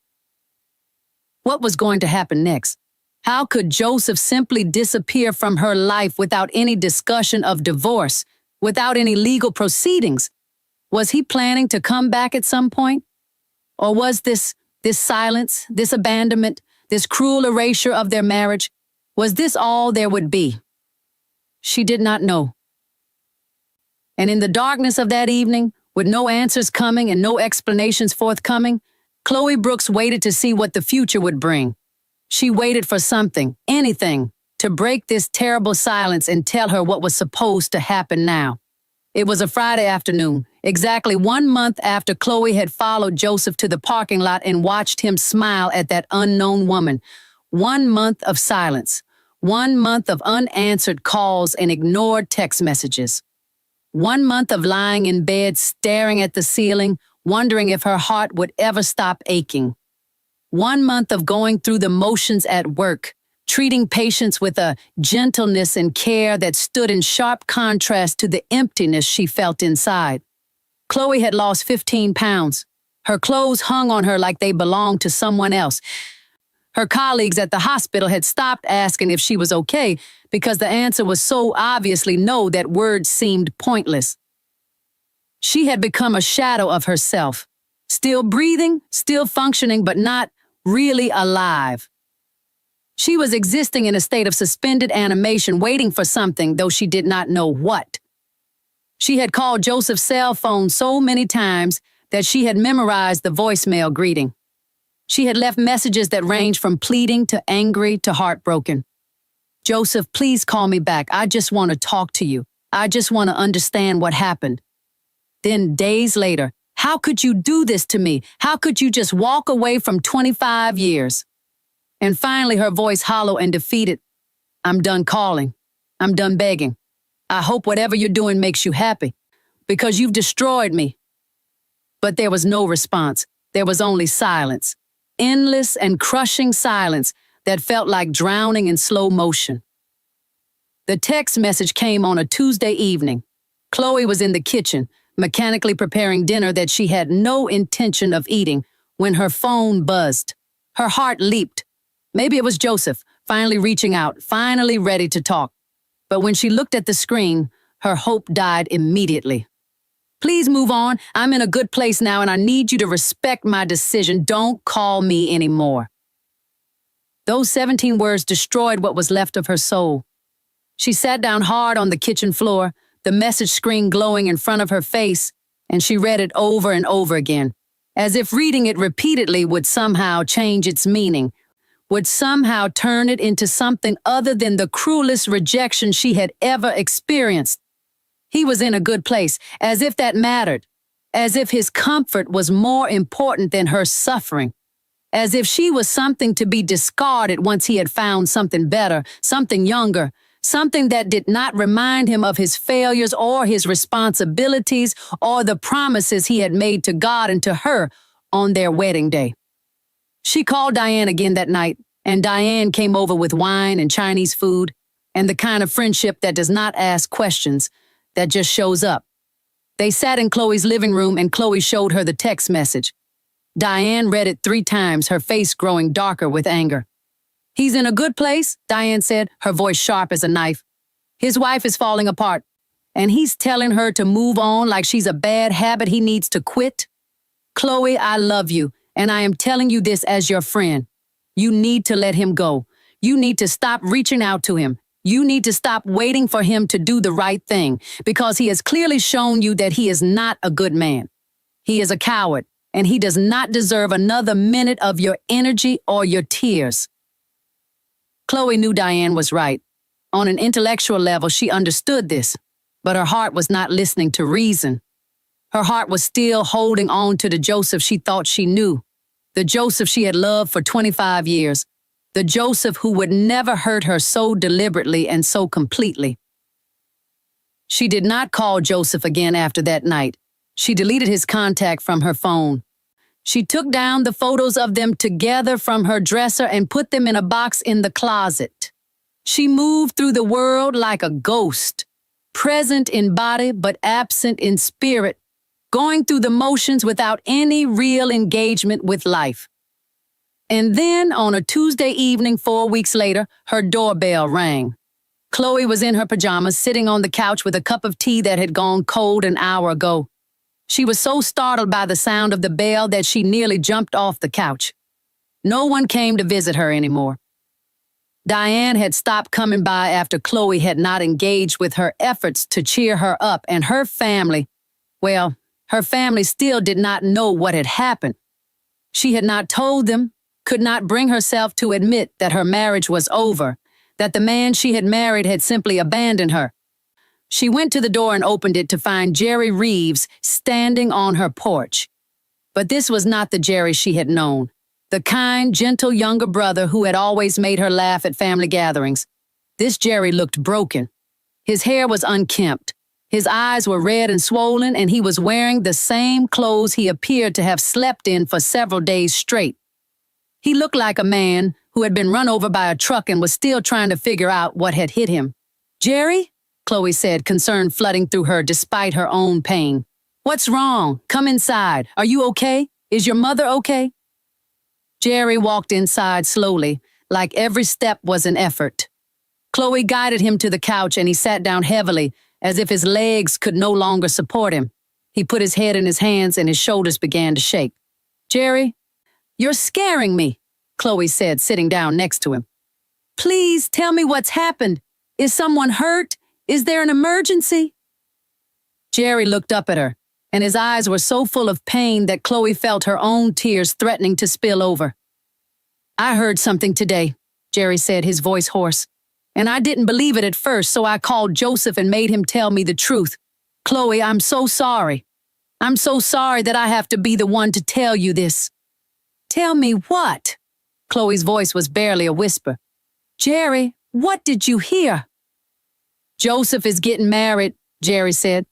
What was going to happen next? How could Joseph simply disappear from her life without any discussion of divorce, without any legal proceedings? Was he planning to come back at some point? Or was this silence, this abandonment, this cruel erasure of their marriage, was this all there would be? She did not know. And in the darkness of that evening, with no answers coming and no explanations forthcoming, Chloe Brooks waited to see what the future would bring. She waited for something, anything, to break this terrible silence and tell her what was supposed to happen now. It was a Friday afternoon, exactly 1 month after Chloe had followed Joseph to the parking lot and watched him smile at that unknown woman. 1 month of silence. 1 month of unanswered calls and ignored text messages. 1 month of lying in bed, staring at the ceiling, wondering if her heart would ever stop aching. 1 month of going through the motions at work, treating patients with a gentleness and care that stood in sharp contrast to the emptiness she felt inside. Chloe had lost 15 pounds. Her clothes hung on her like they belonged to someone else. Her colleagues at the hospital had stopped asking if she was okay because the answer was so obviously no that words seemed pointless. She had become a shadow of herself, still breathing, still functioning, but not really alive. She was existing in a state of suspended animation, waiting for something, though she did not know what. She had called Joseph's cell phone so many times that she had memorized the voicemail greeting. She had left messages that ranged from pleading to angry to heartbroken. Joseph, please call me back. I just want to talk to you. I just want to understand what happened. Then days later, How could you do this to me? How could you just walk away from 25 years? And finally, her voice hollow and defeated. I'm done calling. I'm done begging. I hope whatever you're doing makes you happy, because you've destroyed me. But there was no response. There was only silence. Endless and crushing silence that felt like drowning in slow motion. The text message came on a Tuesday evening. Chloe was in the kitchen, mechanically preparing dinner that she had no intention of eating, when her phone buzzed. Her heart leaped. Maybe it was Joseph, finally reaching out, finally ready to talk. But when she looked at the screen, her hope died immediately. Please move on. I'm in a good place now, and I need you to respect my decision. Don't call me anymore. Those 17 words destroyed what was left of her soul. She sat down hard on the kitchen floor, the message screen glowing in front of her face, and she read it over and over again, as if reading it repeatedly would somehow change its meaning, would somehow turn it into something other than the cruelest rejection she had ever experienced. He was in a good place, as if that mattered, as if his comfort was more important than her suffering, as if she was something to be discarded once he had found something better, something younger, something that did not remind him of his failures or his responsibilities or the promises he had made to God and to her on their wedding day. She called Diane again that night, and Diane came over with wine and Chinese food and the kind of friendship that does not ask questions, that just shows up. They sat in Chloe's living room, and Chloe showed her the text message. Diane read it 3 times, her face growing darker with anger. He's in a good place, Diane said, her voice sharp as a knife. His wife is falling apart, and he's telling her to move on like she's a bad habit he needs to quit. Chloe, I love you, and I am telling you this as your friend. You need to let him go. You need to stop reaching out to him. You need to stop waiting for him to do the right thing, because he has clearly shown you that he is not a good man. He is a coward, and he does not deserve another minute of your energy or your tears. Chloe knew Diane was right. On an intellectual level, she understood this, but her heart was not listening to reason. Her heart was still holding on to the Joseph she thought she knew, the Joseph she had loved for 25 years, the Joseph who would never hurt her so deliberately and so completely. She did not call Joseph again after that night. She deleted his contact from her phone. She took down the photos of them together from her dresser and put them in a box in the closet. She moved through the world like a ghost, present in body but absent in spirit, going through the motions without any real engagement with life. And then, on a Tuesday evening 4 weeks later, her doorbell rang. Chloe was in her pajamas, sitting on the couch with a cup of tea that had gone cold an hour ago. She was so startled by the sound of the bell that she nearly jumped off the couch. No one came to visit her anymore. Diane had stopped coming by after Chloe had not engaged with her efforts to cheer her up, and her family, well, her family still did not know what had happened. She had not told them, could not bring herself to admit that her marriage was over, that the man she had married had simply abandoned her. She went to the door and opened it to find Jerry Reeves standing on her porch. But this was not the Jerry she had known, the kind, gentle younger brother who had always made her laugh at family gatherings. This Jerry looked broken. His hair was unkempt. His eyes were red and swollen, and he was wearing the same clothes he appeared to have slept in for several days straight. He looked like a man who had been run over by a truck and was still trying to figure out what had hit him. Jerry? Chloe said, concern flooding through her despite her own pain. What's wrong? Come inside. Are you okay? Is your mother okay? Jerry walked inside slowly, like every step was an effort. Chloe guided him to the couch, and he sat down heavily, as if his legs could no longer support him. He put his head in his hands, and his shoulders began to shake. Jerry, you're scaring me, Chloe said, sitting down next to him. Please tell me what's happened. Is someone hurt? Is there an emergency? Jerry looked up at her, and his eyes were so full of pain that Chloe felt her own tears threatening to spill over. I heard something today, Jerry said, his voice hoarse. And I didn't believe it at first, so I called Joseph and made him tell me the truth. Chloe, I'm so sorry. I'm so sorry that I have to be the one to tell you this." "Tell me what?" Chloe's voice was barely a whisper. "Jerry, what did you hear?" "Joseph is getting married," Jerry said.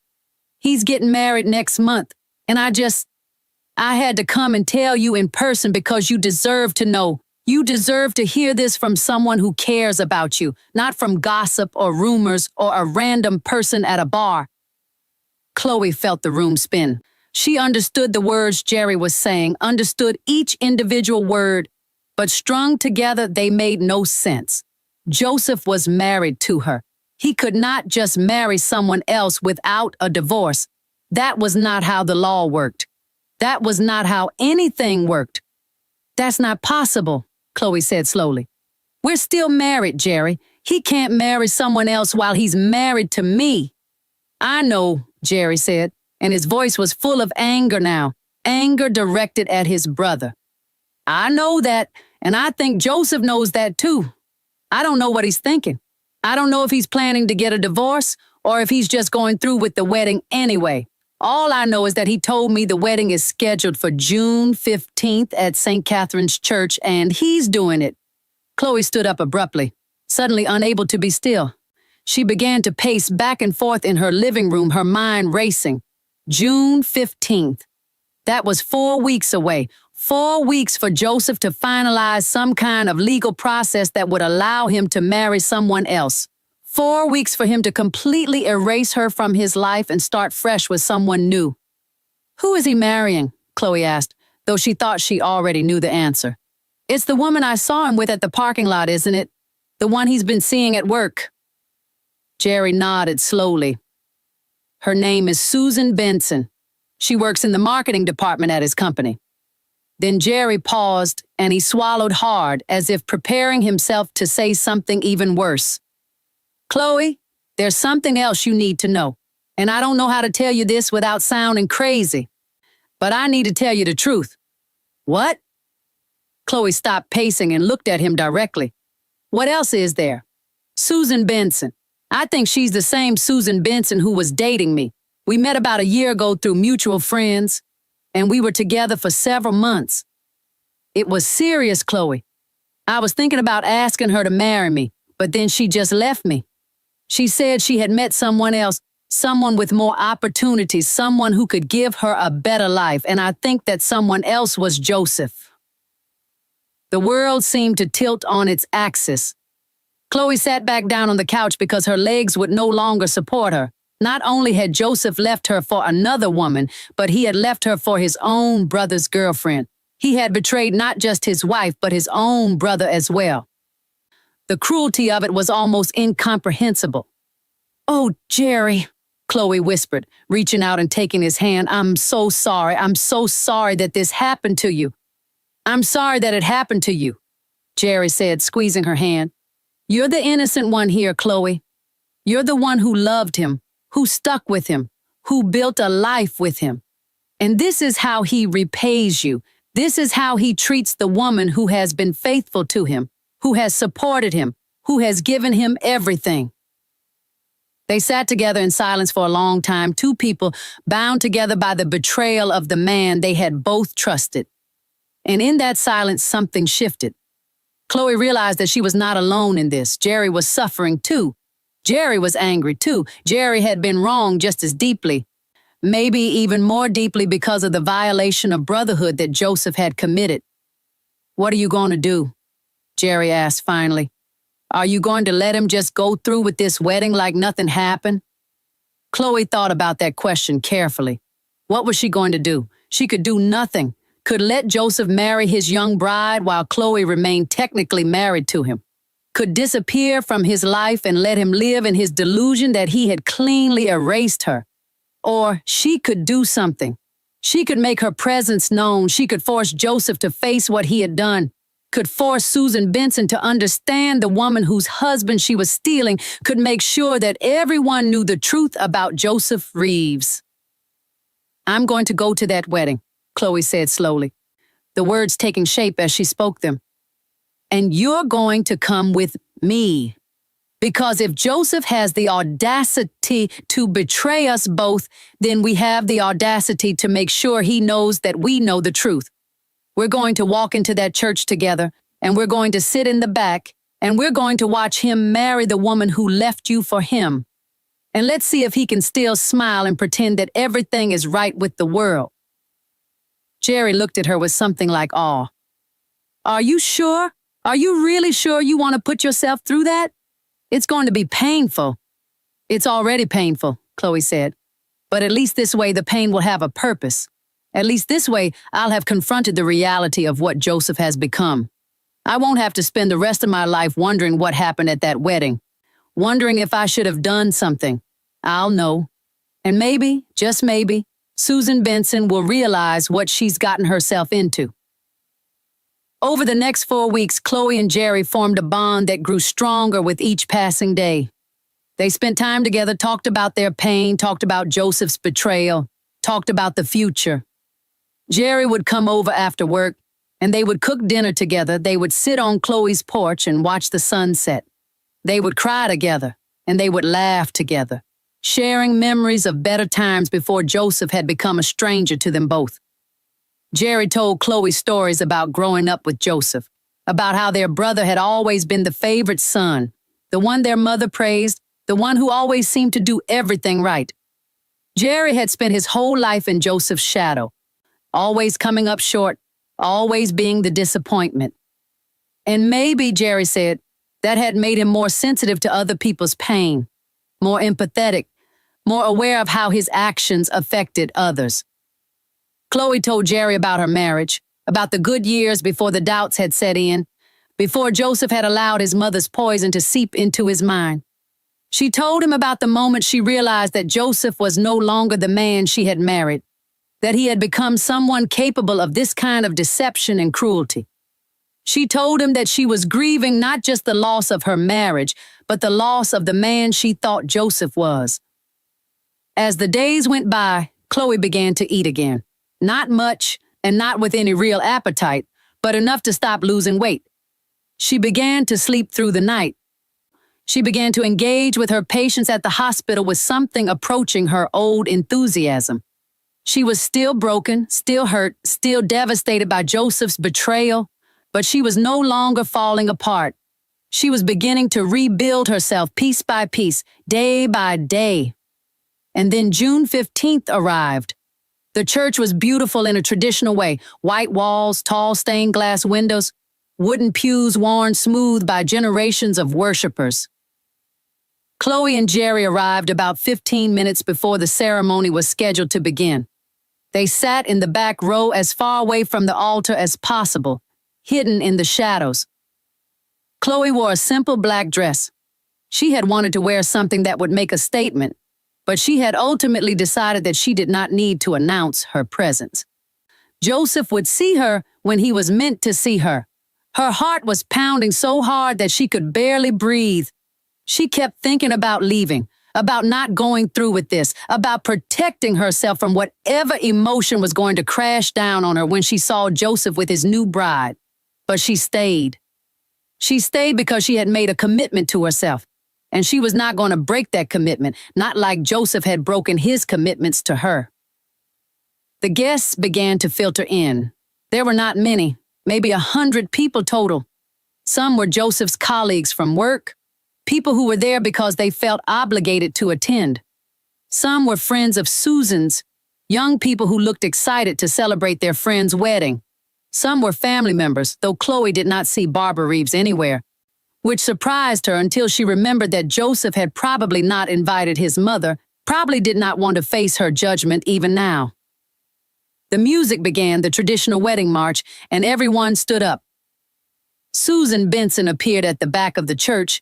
"He's getting married next month, and I had to come and tell you in person because you deserve to know. You deserve to hear this from someone who cares about you, not from gossip or rumors or a random person at a bar." Chloe felt the room spin. She understood the words Jerry was saying, understood each individual word, but strung together they made no sense. Joseph was married to her. He could not just marry someone else without a divorce. That was not how the law worked. That was not how anything worked. "That's not possible," Chloe said slowly. "We're still married, Jerry. He can't marry someone else while he's married to me." "I know," Jerry said, and his voice was full of anger now, anger directed at his brother. "I know that, and I think Joseph knows that too. I don't know what he's thinking. I don't know if he's planning to get a divorce or if he's just going through with the wedding anyway. All I know is that he told me the wedding is scheduled for June 15th at St. Catherine's Church, and he's doing it." Chloe stood up abruptly, suddenly unable to be still. She began to pace back and forth in her living room, her mind racing. June 15th. That was 4 weeks away. 4 weeks for Joseph to finalize some kind of legal process that would allow him to marry someone else. 4 weeks for him to completely erase her from his life and start fresh with someone new. "Who is he marrying?" Chloe asked, though she thought she already knew the answer. "It's the woman I saw him with at the parking lot, isn't it? The one he's been seeing at work." Jerry nodded slowly. "Her name is Susan Benson. She works in the marketing department at his company." Then Jerry paused, and he swallowed hard, as if preparing himself to say something even worse. "Chloe, there's something else you need to know, and I don't know how to tell you this without sounding crazy, but I need to tell you the truth." "What?" Chloe stopped pacing and looked at him directly. "What else is there?" "Susan Benson. I think she's the same Susan Benson who was dating me. We met about a year ago through mutual friends, and we were together for several months. It was serious, Chloe. I was thinking about asking her to marry me, but then she just left me. She said she had met someone else, someone with more opportunities, someone who could give her a better life, and I think that someone else was Joseph." The world seemed to tilt on its axis. Chloe sat back down on the couch because her legs would no longer support her. Not only had Joseph left her for another woman, but he had left her for his own brother's girlfriend. He had betrayed not just his wife, but his own brother as well. The cruelty of it was almost incomprehensible. "Oh, Jerry," Chloe whispered, reaching out and taking his hand. I'm so sorry that this happened to you." "I'm sorry that it happened to you," Jerry said, squeezing her hand. "You're the innocent one here, Chloe. You're the one who loved him, who stuck with him, who built a life with him. And this is how he repays you. This is how he treats the woman who has been faithful to him, who has supported him, who has given him everything." They sat together in silence for a long time, two people bound together by the betrayal of the man they had both trusted. And in that silence, something shifted. Chloe realized that she was not alone in this. Jerry was suffering too. Jerry was angry too. Jerry had been wronged just as deeply, maybe even more deeply because of the violation of brotherhood that Joseph had committed. "What are you going to do?" Jerry asked finally. "Are you going to let him just go through with this wedding like nothing happened?" Chloe thought about that question carefully. What was she going to do? She could do nothing. Could let Joseph marry his young bride while Chloe remained technically married to him. Could disappear from his life and let him live in his delusion that he had cleanly erased her. Or she could do something. She could make her presence known. She could force Joseph to face what he had done. Could force Susan Benson to understand the woman whose husband she was stealing. Could make sure that everyone knew the truth about Joseph Reeves. "I'm going to go to that wedding," Chloe said slowly, the words taking shape as she spoke them. "And you're going to come with me." Because if Joseph has the audacity to betray us both, then we have the audacity to make sure he knows that we know the truth. We're going to walk into that church together, and we're going to sit in the back, and we're going to watch him marry the woman who left you for him. And let's see if he can still smile and pretend that everything is right with the world. Jerry looked at her with something like awe. Are you sure? Are you really sure you want to put yourself through that? It's going to be painful. It's already painful, Chloe said. But at least this way the pain will have a purpose. At least this way I'll have confronted the reality of what Joseph has become. I won't have to spend the rest of my life wondering what happened at that wedding, wondering if I should have done something. I'll know. And maybe, just maybe, Susan Benson will realize what she's gotten herself into. Over the next 4 weeks, Chloe and Jerry formed a bond that grew stronger with each passing day. They spent time together, talked about their pain, talked about Joseph's betrayal, talked about the future. Jerry would come over after work, and they would cook dinner together. They would sit on Chloe's porch and watch the sunset. They would cry together, and they would laugh together, sharing memories of better times before Joseph had become a stranger to them both. Jerry told Chloe stories about growing up with Joseph, about how their brother had always been the favorite son, the one their mother praised, the one who always seemed to do everything right. Jerry had spent his whole life in Joseph's shadow, always coming up short, always being the disappointment. And maybe, Jerry said, that had made him more sensitive to other people's pain, more empathetic, more aware of how his actions affected others. Chloe told Jerry about her marriage, about the good years before the doubts had set in, before Joseph had allowed his mother's poison to seep into his mind. She told him about the moment she realized that Joseph was no longer the man she had married, that he had become someone capable of this kind of deception and cruelty. She told him that she was grieving not just the loss of her marriage, but the loss of the man she thought Joseph was. As the days went by, Chloe began to eat again. Not much, and not with any real appetite, but enough to stop losing weight. She began to sleep through the night. She began to engage with her patients at the hospital with something approaching her old enthusiasm. She was still broken, still hurt, still devastated by Joseph's betrayal, but she was no longer falling apart. She was beginning to rebuild herself piece by piece, day by day. And then June 15th arrived. The church was beautiful in a traditional way. White walls, tall stained glass windows, wooden pews worn smooth by generations of worshipers. Chloe and Jerry arrived about 15 minutes before the ceremony was scheduled to begin. They sat in the back row as far away from the altar as possible, hidden in the shadows. Chloe wore a simple black dress. She had wanted to wear something that would make a statement, but she had ultimately decided that she did not need to announce her presence. Joseph would see her when he was meant to see her. Her heart was pounding so hard that she could barely breathe. She kept thinking about leaving, about not going through with this, about protecting herself from whatever emotion was going to crash down on her when she saw Joseph with his new bride. But she stayed. She stayed because she had made a commitment to herself. And she was not going to break that commitment, not like Joseph had broken his commitments to her. The guests began to filter in. There were not many, maybe 100 people total. Some were Joseph's colleagues from work, people who were there because they felt obligated to attend. Some were friends of Susan's, young people who looked excited to celebrate their friend's wedding. Some were family members, though Chloe did not see Barbara Reeves anywhere, which surprised her until she remembered that Joseph had probably not invited his mother, probably did not want to face her judgment even now. The music began, the traditional wedding march, and everyone stood up. Susan Benson appeared at the back of the church,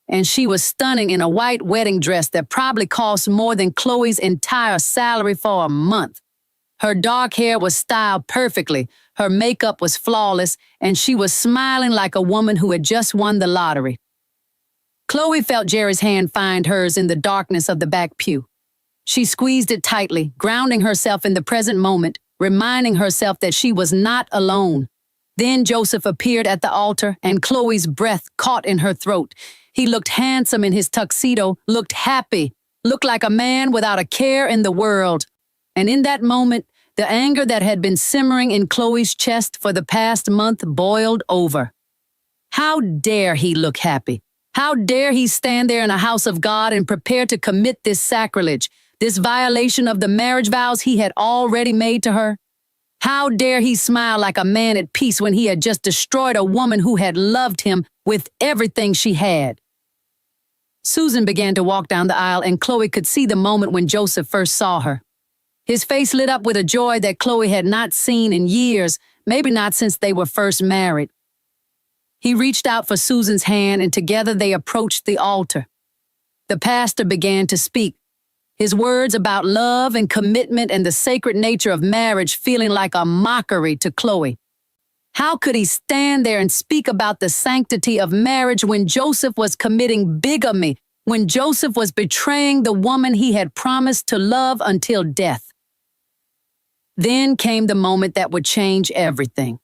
and she was stunning in a white wedding dress that probably cost more than Chloe's entire salary for a month. Her dark hair was styled perfectly, her makeup was flawless, and she was smiling like a woman who had just won the lottery. Chloe felt Jerry's hand find hers in the darkness of the back pew. She squeezed it tightly, grounding herself in the present moment, reminding herself that she was not alone. Then Joseph appeared at the altar, and Chloe's breath caught in her throat. He looked handsome in his tuxedo, looked happy, looked like a man without a care in the world. And in that moment, the anger that had been simmering in Chloe's chest for the past month boiled over. How dare he look happy? How dare he stand there in a house of God and prepare to commit this sacrilege, this violation of the marriage vows he had already made to her? How dare he smile like a man at peace when he had just destroyed a woman who had loved him with everything she had? Susan began to walk down the aisle, and Chloe could see the moment when Joseph first saw her. His face lit up with a joy that Chloe had not seen in years, maybe not since they were first married. He reached out for Susan's hand, and together they approached the altar. The pastor began to speak, his words about love and commitment and the sacred nature of marriage feeling like a mockery to Chloe. How could he stand there and speak about the sanctity of marriage when Joseph was committing bigamy, when Joseph was betraying the woman he had promised to love until death? Then came the moment that would change everything.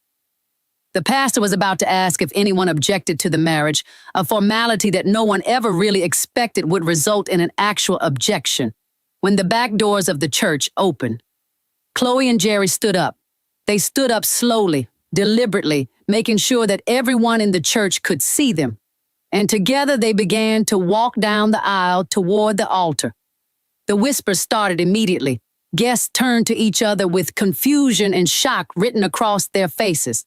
The pastor was about to ask if anyone objected to the marriage, a formality that no one ever really expected would result in an actual objection, when the back doors of the church opened. Chloe and Jerry stood up. They stood up slowly, deliberately, making sure that everyone in the church could see them. And together they began to walk down the aisle toward the altar. The whispers started immediately. Guests turned to each other with confusion and shock written across their faces.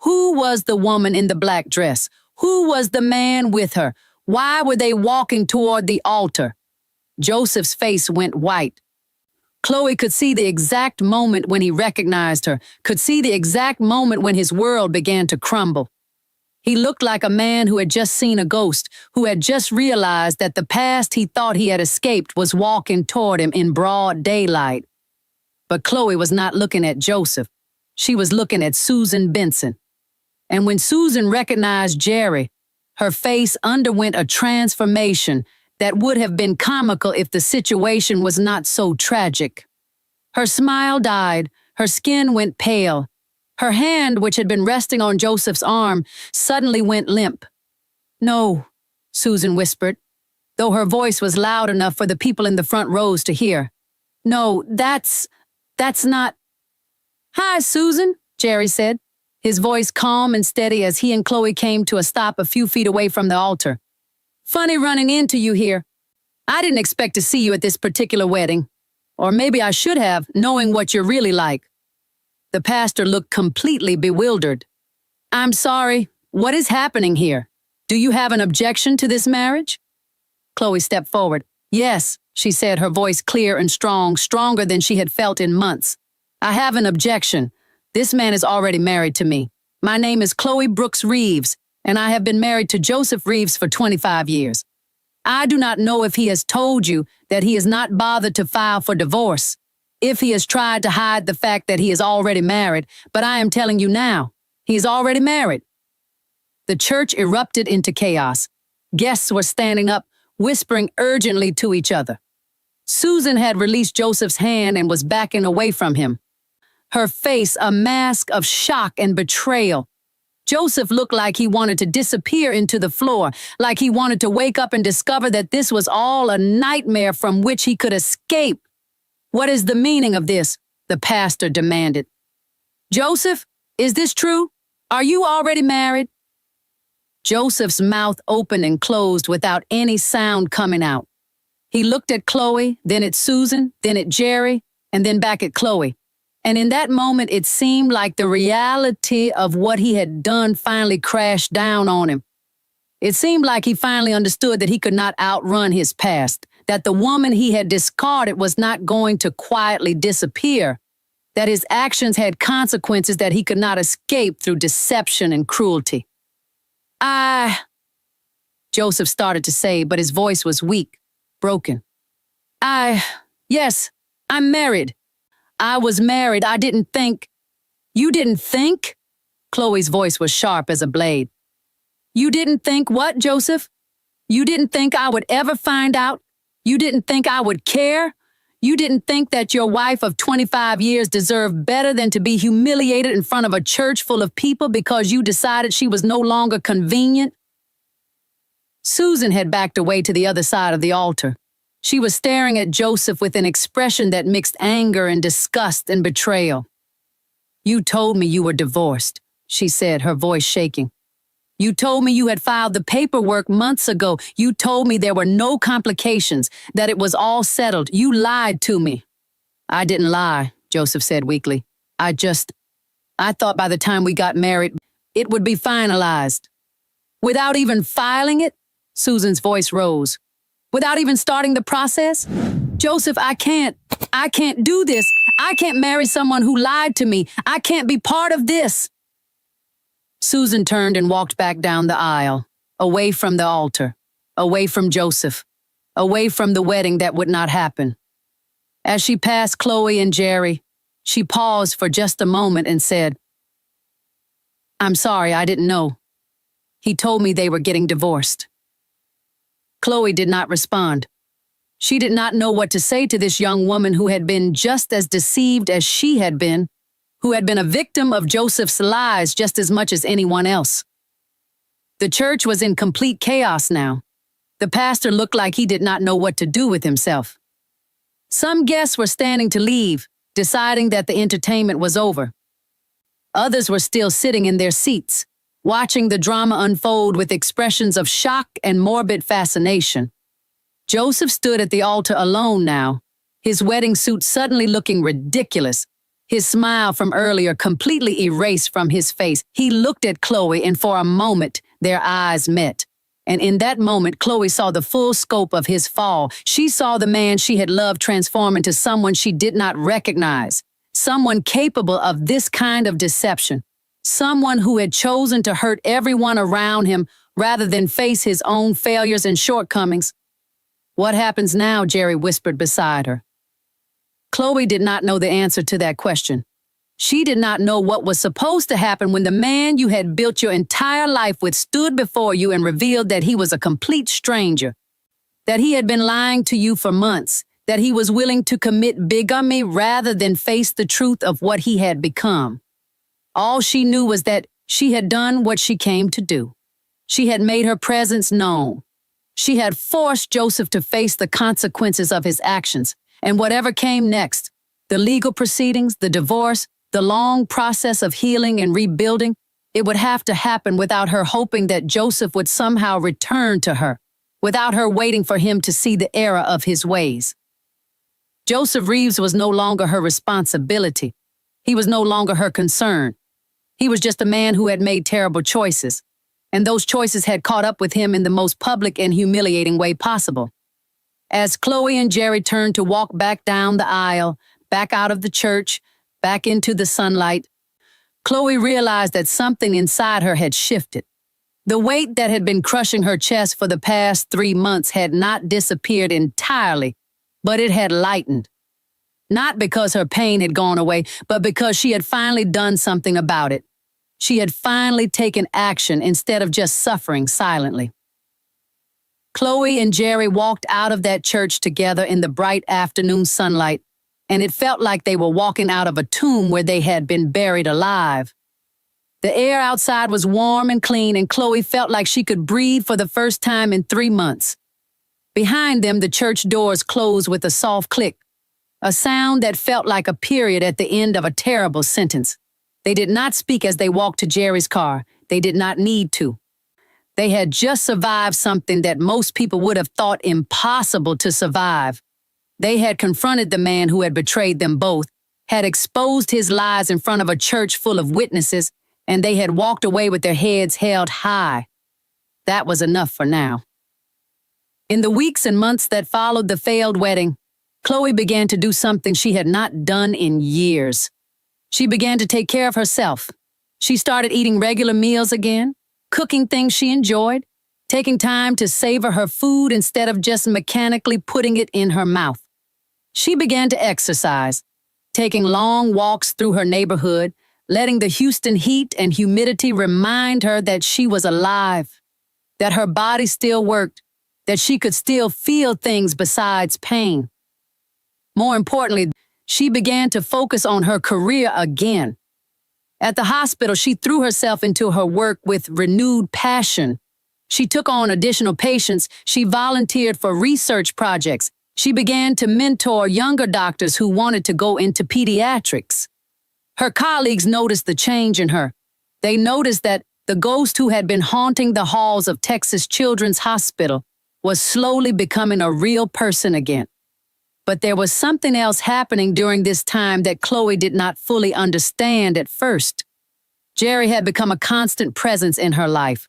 Who was the woman in the black dress? Who was the man with her? Why were they walking toward the altar? Joseph's face went white. Chloe could see the exact moment when he recognized her, could see the exact moment when his world began to crumble. He looked like a man who had just seen a ghost, who had just realized that the past he thought he had escaped was walking toward him in broad daylight. But Chloe was not looking at Joseph. She was looking at Susan Benson. And when Susan recognized Jerry, her face underwent a transformation that would have been comical if the situation was not so tragic. Her smile died, her skin went pale. Her hand, which had been resting on Joseph's arm, suddenly went limp. "No," Susan whispered, though her voice was loud enough for the people in the front rows to hear. "No, that's not—" "Hi, Susan," Jerry said, his voice calm and steady as he and Chloe came to a stop a few feet away from the altar. "Funny running into you here. I didn't expect to see you at this particular wedding. Or maybe I should have, knowing what you're really like." The pastor looked completely bewildered. "I'm sorry. What is happening here? Do you have an objection to this marriage?" Chloe stepped forward. "Yes," she said, her voice clear and strong, stronger than she had felt in months. "I have an objection. This man is already married to me. My name is Chloe Brooks Reeves, and I have been married to Joseph Reeves for 25 years. I do not know if he has told you that he has not bothered to file for divorce, if he has tried to hide the fact that he is already married, but I am telling you now, he is already married." The church erupted into chaos. Guests were standing up, whispering urgently to each other. Susan had released Joseph's hand and was backing away from him, her face a mask of shock and betrayal. Joseph looked like he wanted to disappear into the floor, like he wanted to wake up and discover that this was all a nightmare from which he could escape. "What is the meaning of this?" the pastor demanded. "Joseph, is this true? Are you already married?" Joseph's mouth opened and closed without any sound coming out. He looked at Chloe, then at Susan, then at Jerry, and then back at Chloe. And in that moment, it seemed like the reality of what he had done finally crashed down on him. It seemed like he finally understood that he could not outrun his past, that the woman he had discarded was not going to quietly disappear, that his actions had consequences that he could not escape through deception and cruelty. Joseph started to say, but his voice was weak, broken. Yes, I'm married. I was married. I didn't think—" "You didn't think?" Chloe's voice was sharp as a blade. "You didn't think what, Joseph? You didn't think I would ever find out? You didn't think I would care? You didn't think that your wife of 25 years deserved better than to be humiliated in front of a church full of people because you decided she was no longer convenient? Susan had backed away to the other side of the altar. She was staring at Joseph with an expression that mixed anger and disgust and betrayal. You told me you were divorced, she said, her voice shaking. You told me you had filed the paperwork months ago. You told me there were no complications, that it was all settled. You lied to me. I didn't lie, Joseph said weakly. I thought by the time we got married, it would be finalized. Without even filing it? Susan's voice rose. Without even starting the process? Joseph, I can't do this. I can't marry someone who lied to me. I can't be part of this. Susan turned and walked back down the aisle, away from the altar, away from Joseph, away from the wedding that would not happen. As she passed Chloe and Jerry, she paused for just a moment and said, I'm sorry, I didn't know. He told me they were getting divorced. Chloe did not respond. She did not know what to say to this young woman who had been just as deceived as she had been, who had been a victim of Joseph's lies just as much as anyone else. The church was in complete chaos now. The pastor looked like he did not know what to do with himself. Some guests were standing to leave, deciding that the entertainment was over. Others were still sitting in their seats, watching the drama unfold with expressions of shock and morbid fascination. Joseph stood at the altar alone now, his wedding suit suddenly looking ridiculous, his smile from earlier completely erased from his face. He looked at Chloe, and for a moment, their eyes met. And in that moment, Chloe saw the full scope of his fall. She saw the man she had loved transform into someone she did not recognize, someone capable of this kind of deception, someone who had chosen to hurt everyone around him rather than face his own failures and shortcomings. What happens now? Jerry whispered beside her. Chloe did not know the answer to that question. She did not know what was supposed to happen when the man you had built your entire life with stood before you and revealed that he was a complete stranger, that he had been lying to you for months, that he was willing to commit bigamy rather than face the truth of what he had become. All she knew was that she had done what she came to do. She had made her presence known. She had forced Joseph to face the consequences of his actions, and whatever came next, the legal proceedings, the divorce, the long process of healing and rebuilding, it would have to happen without her hoping that Joseph would somehow return to her, without her waiting for him to see the error of his ways. Joseph Reeves was no longer her responsibility. He was no longer her concern. He was just a man who had made terrible choices, and those choices had caught up with him in the most public and humiliating way possible. As Chloe and Jerry turned to walk back down the aisle, back out of the church, back into the sunlight, Chloe realized that something inside her had shifted. The weight that had been crushing her chest for the past 3 months had not disappeared entirely, but it had lightened. Not because her pain had gone away, but because she had finally done something about it. She had finally taken action instead of just suffering silently. Chloe and Jerry walked out of that church together in the bright afternoon sunlight, and it felt like they were walking out of a tomb where they had been buried alive. The air outside was warm and clean, and Chloe felt like she could breathe for the first time in 3 months. Behind them, the church doors closed with a soft click, a sound that felt like a period at the end of a terrible sentence. They did not speak as they walked to Jerry's car. They did not need to. They had just survived something that most people would have thought impossible to survive. They had confronted the man who had betrayed them both, had exposed his lies in front of a church full of witnesses, and they had walked away with their heads held high. That was enough for now. In the weeks and months that followed the failed wedding, Chloe began to do something she had not done in years. She began to take care of herself. She started eating regular meals again, cooking things she enjoyed, taking time to savor her food instead of just mechanically putting it in her mouth. She began to exercise, taking long walks through her neighborhood, letting the Houston heat and humidity remind her that she was alive, that her body still worked, that she could still feel things besides pain. More importantly, she began to focus on her career again. At the hospital, she threw herself into her work with renewed passion. She took on additional patients. She volunteered for research projects. She began to mentor younger doctors who wanted to go into pediatrics. Her colleagues noticed the change in her. They noticed that the ghost who had been haunting the halls of Texas Children's Hospital was slowly becoming a real person again. But there was something else happening during this time that Chloe did not fully understand at first. Jerry had become a constant presence in her life.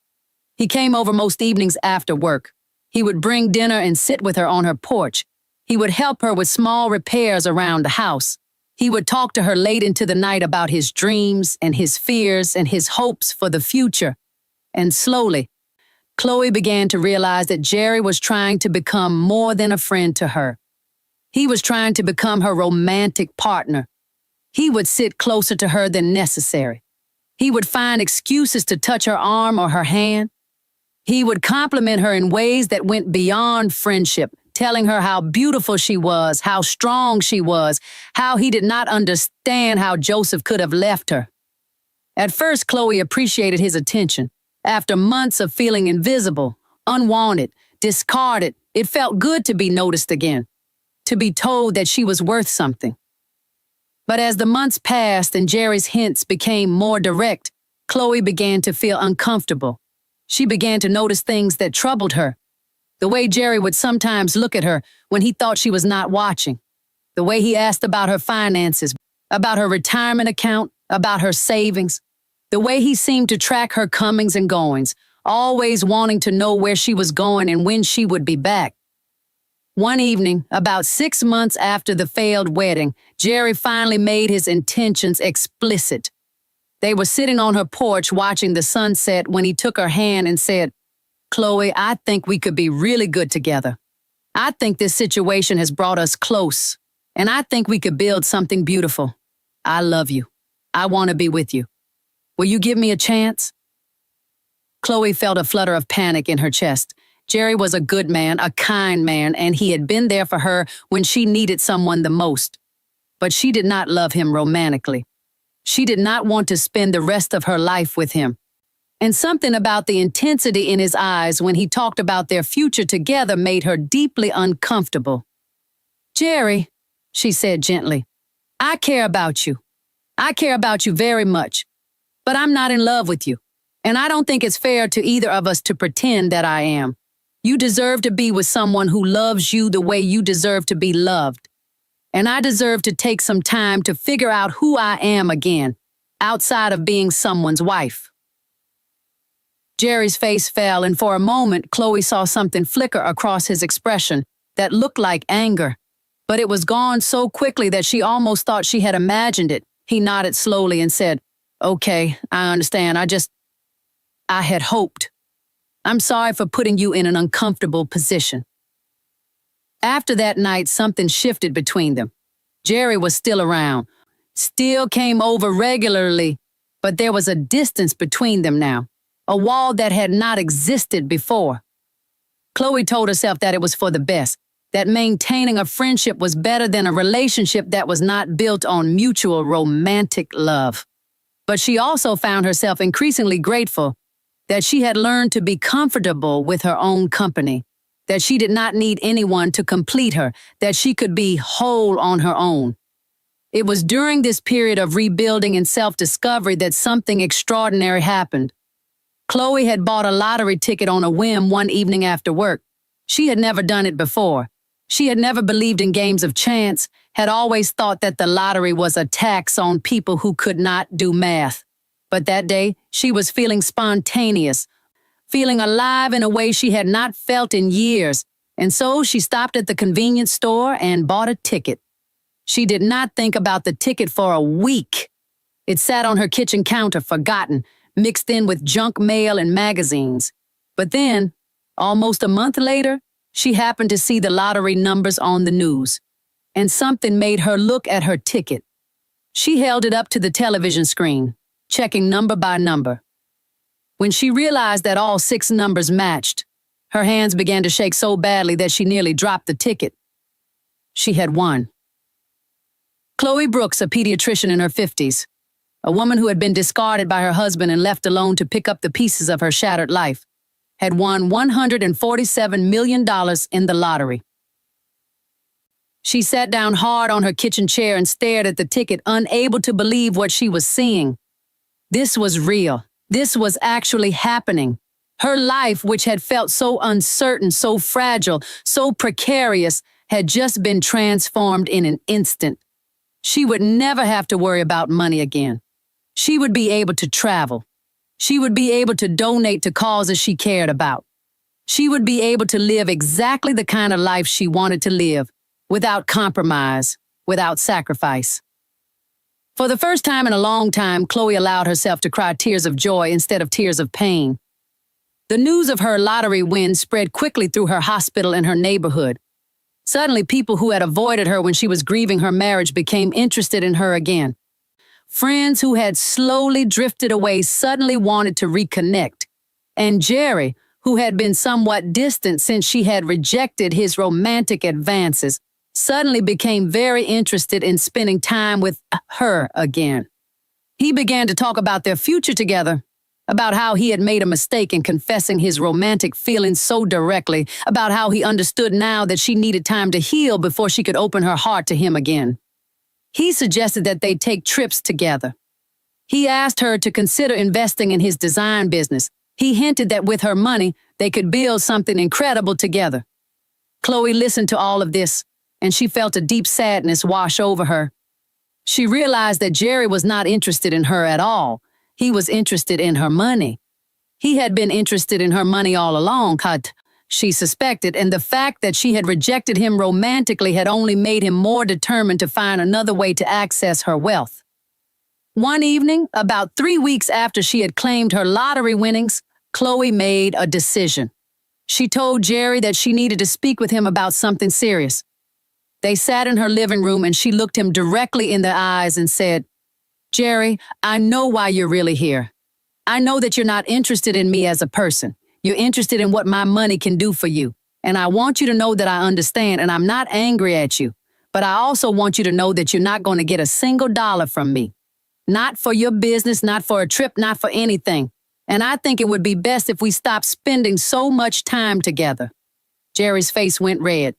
He came over most evenings after work. He would bring dinner and sit with her on her porch. He would help her with small repairs around the house. He would talk to her late into the night about his dreams and his fears and his hopes for the future. And slowly, Chloe began to realize that Jerry was trying to become more than a friend to her. He was trying to become her romantic partner. He would sit closer to her than necessary. He would find excuses to touch her arm or her hand. He would compliment her in ways that went beyond friendship, telling her how beautiful she was, how strong she was, how he did not understand how Joseph could have left her. At first, Chloe appreciated his attention. After months of feeling invisible, unwanted, discarded, it felt good to be noticed again, to be told that she was worth something. But as the months passed and Jerry's hints became more direct, Chloe began to feel uncomfortable. She began to notice things that troubled her. The way Jerry would sometimes look at her when he thought she was not watching. The way he asked about her finances, about her retirement account, about her savings. The way he seemed to track her comings and goings, always wanting to know where she was going and when she would be back. One evening, about 6 months after the failed wedding, Jerry finally made his intentions explicit. They were sitting on her porch watching the sunset when he took her hand and said, "Chloe, I think we could be really good together. I think this situation has brought us close, and I think we could build something beautiful. I love you. I want to be with you. Will you give me a chance?" Chloe felt a flutter of panic in her chest. Jerry was a good man, a kind man, and he had been there for her when she needed someone the most. But she did not love him romantically. She did not want to spend the rest of her life with him. And something about the intensity in his eyes when he talked about their future together made her deeply uncomfortable. "Jerry," she said gently, "I care about you. I care about you very much. But I'm not in love with you. And I don't think it's fair to either of us to pretend that I am. You deserve to be with someone who loves you the way you deserve to be loved. And I deserve to take some time to figure out who I am again, outside of being someone's wife." Jerry's face fell, and for a moment, Chloe saw something flicker across his expression that looked like anger. But it was gone so quickly that she almost thought she had imagined it. He nodded slowly and said, "Okay, I understand. I had hoped. I'm sorry for putting you in an uncomfortable position." After that night, something shifted between them. Jerry was still around, still came over regularly, but there was a distance between them now, a wall that had not existed before. Chloe told herself that it was for the best, that maintaining a friendship was better than a relationship that was not built on mutual romantic love. But she also found herself increasingly grateful that she had learned to be comfortable with her own company, that she did not need anyone to complete her, that she could be whole on her own. It was during this period of rebuilding and self-discovery that something extraordinary happened. Chloe had bought a lottery ticket on a whim one evening after work. She had never done it before. She had never believed in games of chance, had always thought that the lottery was a tax on people who could not do math. But that day, she was feeling spontaneous, feeling alive in a way she had not felt in years, and so she stopped at the convenience store and bought a ticket. She did not think about the ticket for a week. It sat on her kitchen counter, forgotten, mixed in with junk mail and magazines. But then, almost a month later, she happened to see the lottery numbers on the news, and something made her look at her ticket. She held it up to the television screen, checking number by number. When she realized that all 6 numbers matched, her hands began to shake so badly that she nearly dropped the ticket. She had won. Chloe Brooks, a pediatrician in her 50s, a woman who had been discarded by her husband and left alone to pick up the pieces of her shattered life, had won $147 million in the lottery. She sat down hard on her kitchen chair and stared at the ticket, unable to believe what she was seeing. This was real. This was actually happening. Her life, which had felt so uncertain, so fragile, so precarious, had just been transformed in an instant. She would never have to worry about money again. She would be able to travel. She would be able to donate to causes she cared about. She would be able to live exactly the kind of life she wanted to live, without compromise, without sacrifice. For the first time in a long time, Chloe allowed herself to cry tears of joy instead of tears of pain. The news of her lottery win spread quickly through her hospital and her neighborhood. Suddenly, people who had avoided her when she was grieving her marriage became interested in her again. Friends who had slowly drifted away suddenly wanted to reconnect. And Jerry, who had been somewhat distant since she had rejected his romantic advances, suddenly became very interested in spending time with her again. He began to talk about their future together, about how he had made a mistake in confessing his romantic feelings so directly, about how he understood now that she needed time to heal before she could open her heart to him again. He suggested that they take trips together. He asked her to consider investing in his design business. He hinted that with her money, they could build something incredible together. Chloe listened to all of this, and she felt a deep sadness wash over her. She realized that Jerry was not interested in her at all. He was interested in her money. He had been interested in her money all along, she suspected, and the fact that she had rejected him romantically had only made him more determined to find another way to access her wealth. One evening, about 3 weeks after she had claimed her lottery winnings, Chloe made a decision. She told Jerry that she needed to speak with him about something serious. They sat in her living room and she looked him directly in the eyes and said, "Jerry, I know why you're really here. I know that you're not interested in me as a person. You're interested in what my money can do for you. And I want you to know that I understand and I'm not angry at you. But I also want you to know that you're not going to get a single dollar from me. Not for your business, not for a trip, not for anything. And I think it would be best if we stopped spending so much time together." Jerry's face went red.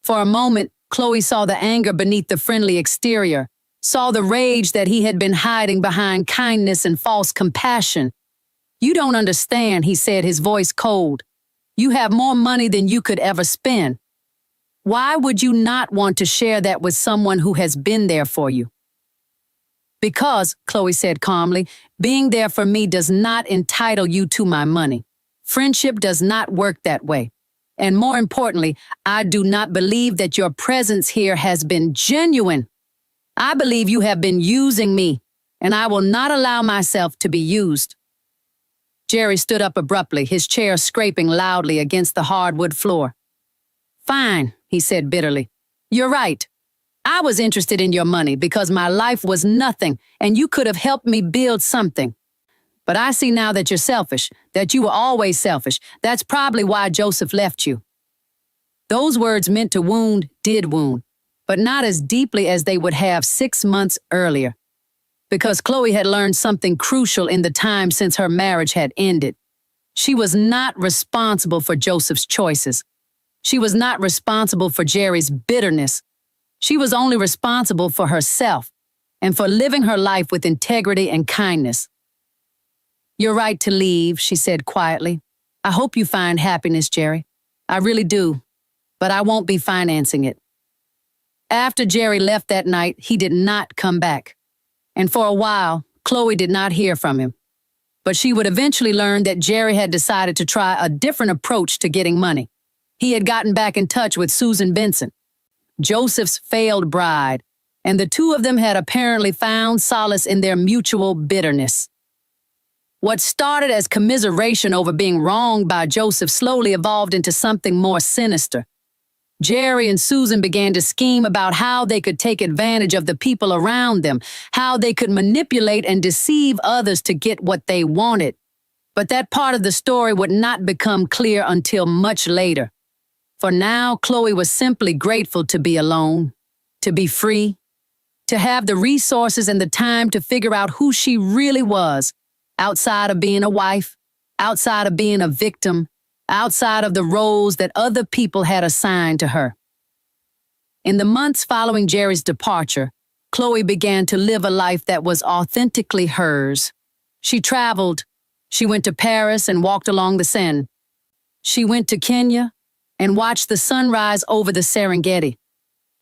For a moment, Chloe saw the anger beneath the friendly exterior, saw the rage that he had been hiding behind kindness and false compassion. "You don't understand," he said, his voice cold. "You have more money than you could ever spend. Why would you not want to share that with someone who has been there for you?" "Because," Chloe said calmly, "being there for me does not entitle you to my money. Friendship does not work that way. And more importantly, I do not believe that your presence here has been genuine. I believe you have been using me, and I will not allow myself to be used." Jerry stood up abruptly, his chair scraping loudly against the hardwood floor. "Fine," he said bitterly. "You're right. I was interested in your money because my life was nothing, and you could have helped me build something. But I see now that you're selfish, that you were always selfish. That's probably why Joseph left you." Those words meant to wound did wound, but not as deeply as they would have 6 months earlier. Because Chloe had learned something crucial in the time since her marriage had ended. She was not responsible for Joseph's choices. She was not responsible for Jerry's bitterness. She was only responsible for herself and for living her life with integrity and kindness. "You're right to leave," she said quietly. "I hope you find happiness, Jerry. I really do. But I won't be financing it." After Jerry left that night, he did not come back. And for a while, Chloe did not hear from him. But she would eventually learn that Jerry had decided to try a different approach to getting money. He had gotten back in touch with Susan Benson, Joseph's failed bride, and the two of them had apparently found solace in their mutual bitterness. What started as commiseration over being wronged by Joseph slowly evolved into something more sinister. Jerry and Susan began to scheme about how they could take advantage of the people around them, how they could manipulate and deceive others to get what they wanted. But that part of the story would not become clear until much later. For now, Chloe was simply grateful to be alone, to be free, to have the resources and the time to figure out who she really was, outside of being a wife, outside of being a victim, outside of the roles that other people had assigned to her. In the months following Jerry's departure, Chloe began to live a life that was authentically hers. She traveled. She went to Paris and walked along the Seine. She went to Kenya and watched the sunrise over the Serengeti.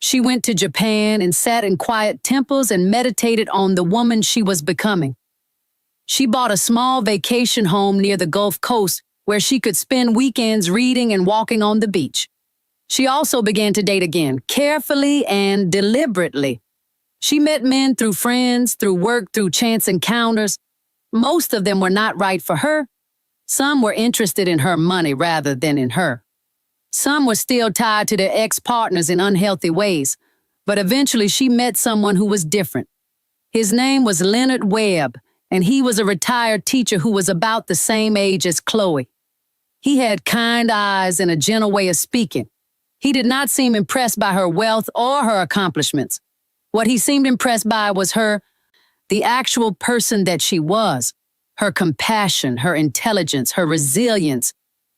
She went to Japan and sat in quiet temples and meditated on the woman she was becoming. She bought a small vacation home near the Gulf Coast where she could spend weekends reading and walking on the beach. She also began to date again, carefully and deliberately. She met men through friends, through work, through chance encounters. Most of them were not right for her. Some were interested in her money rather than in her. Some were still tied to their ex-partners in unhealthy ways, but eventually she met someone who was different. His name was Leonard Webb, and he was a retired teacher who was about the same age as Chloe. He had kind eyes and a gentle way of speaking. He did not seem impressed by her wealth or her accomplishments. What he seemed impressed by was her, the actual person that she was, her compassion, her intelligence, her resilience,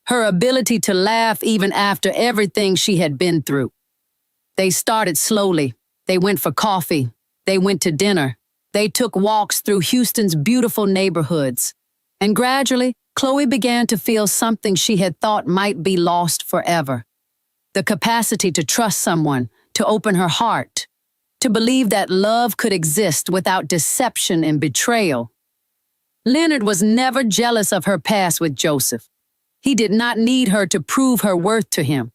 her ability to laugh even after everything she had been through. They started slowly. They went for coffee. They went to dinner. They took walks through Houston's beautiful neighborhoods. And gradually, Chloe began to feel something she had thought might be lost forever. The capacity to trust someone, to open her heart, to believe that love could exist without deception and betrayal. Leonard was never jealous of her past with Joseph. He did not need her to prove her worth to him.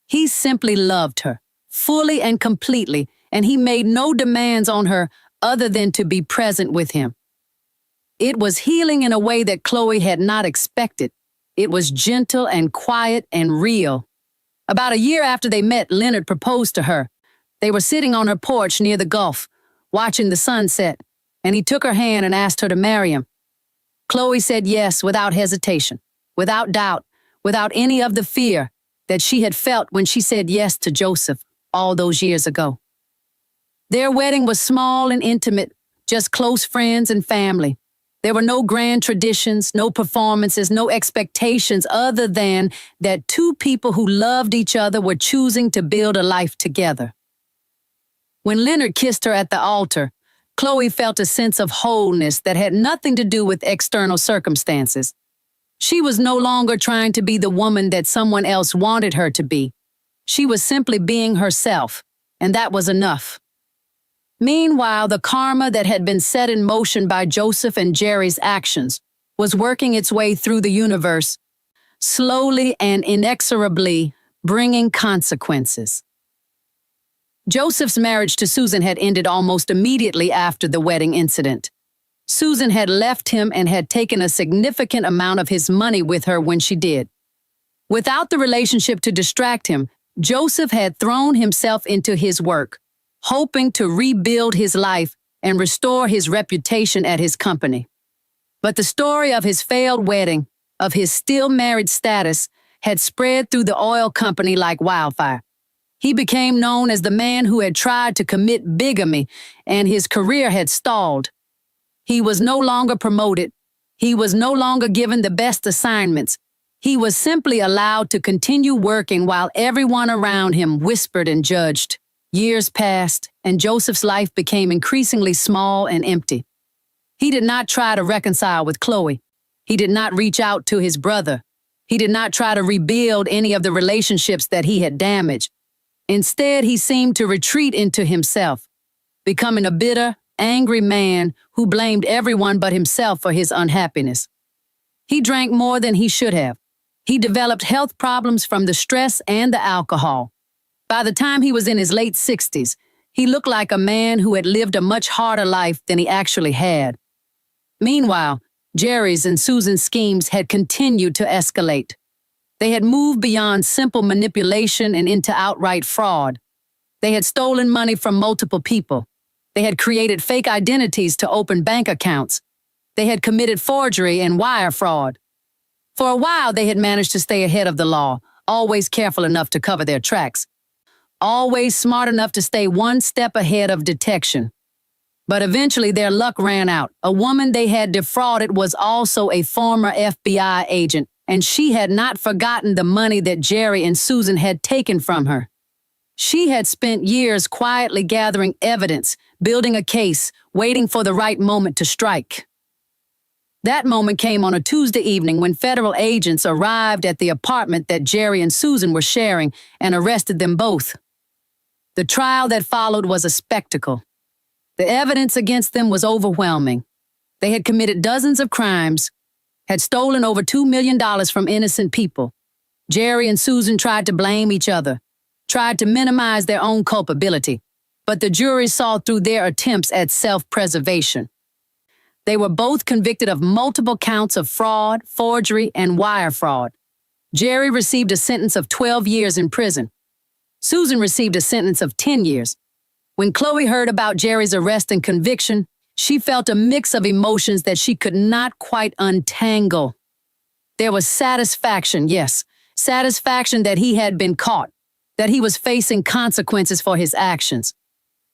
He simply loved her, fully and completely, and he made no demands on her other than to be present with him. It was healing in a way that Chloe had not expected. It was gentle and quiet and real. About a year after they met, Leonard proposed to her. They were sitting on her porch near the Gulf, watching the sunset, and he took her hand and asked her to marry him. Chloe said yes without hesitation, without doubt, without any of the fear that she had felt when she said yes to Joseph all those years ago. Their wedding was small and intimate, just close friends and family. There were no grand traditions, no performances, no expectations other than that two people who loved each other were choosing to build a life together. When Leonard kissed her at the altar, Chloe felt a sense of wholeness that had nothing to do with external circumstances. She was no longer trying to be the woman that someone else wanted her to be. She was simply being herself, and that was enough. Meanwhile, the karma that had been set in motion by Joseph and Jerry's actions was working its way through the universe, slowly and inexorably bringing consequences. Joseph's marriage to Susan had ended almost immediately after the wedding incident. Susan had left him and had taken a significant amount of his money with her when she did. Without the relationship to distract him, Joseph had thrown himself into his work, hoping to rebuild his life and restore his reputation at his company. But the story of his failed wedding, of his still married status, had spread through the oil company like wildfire. He became known as the man who had tried to commit bigamy, and his career had stalled. He was no longer promoted. He was no longer given the best assignments. He was simply allowed to continue working while everyone around him whispered and judged. Years passed, and Joseph's life became increasingly small and empty. He did not try to reconcile with Chloe. He did not reach out to his brother. He did not try to rebuild any of the relationships that he had damaged. Instead, he seemed to retreat into himself, becoming a bitter, angry man who blamed everyone but himself for his unhappiness. He drank more than he should have. He developed health problems from the stress and the alcohol. By the time he was in his late 60s, he looked like a man who had lived a much harder life than he actually had. Meanwhile, Jerry's and Susan's schemes had continued to escalate. They had moved beyond simple manipulation and into outright fraud. They had stolen money from multiple people. They had created fake identities to open bank accounts. They had committed forgery and wire fraud. For a while, they had managed to stay ahead of the law, always careful enough to cover their tracks. always smart enough to stay one step ahead of detection. But eventually their luck ran out. A woman they had defrauded was also a former FBI agent, and she had not forgotten the money that Jerry and Susan had taken from her. She had spent years quietly gathering evidence, building a case, waiting for the right moment to strike. That moment came on a Tuesday evening when federal agents arrived at the apartment that Jerry and Susan were sharing and arrested them both. The trial that followed was a spectacle. The evidence against them was overwhelming. They had committed dozens of crimes, had stolen over $2 million from innocent people. Jerry and Susan tried to blame each other, tried to minimize their own culpability, but the jury saw through their attempts at self-preservation. They were both convicted of multiple counts of fraud, forgery, and wire fraud. Jerry received a sentence of 12 years in prison. Susan received a sentence of 10 years. When Chloe heard about Jerry's arrest and conviction, she felt a mix of emotions that she could not quite untangle. There was satisfaction, yes, satisfaction that he had been caught, that he was facing consequences for his actions.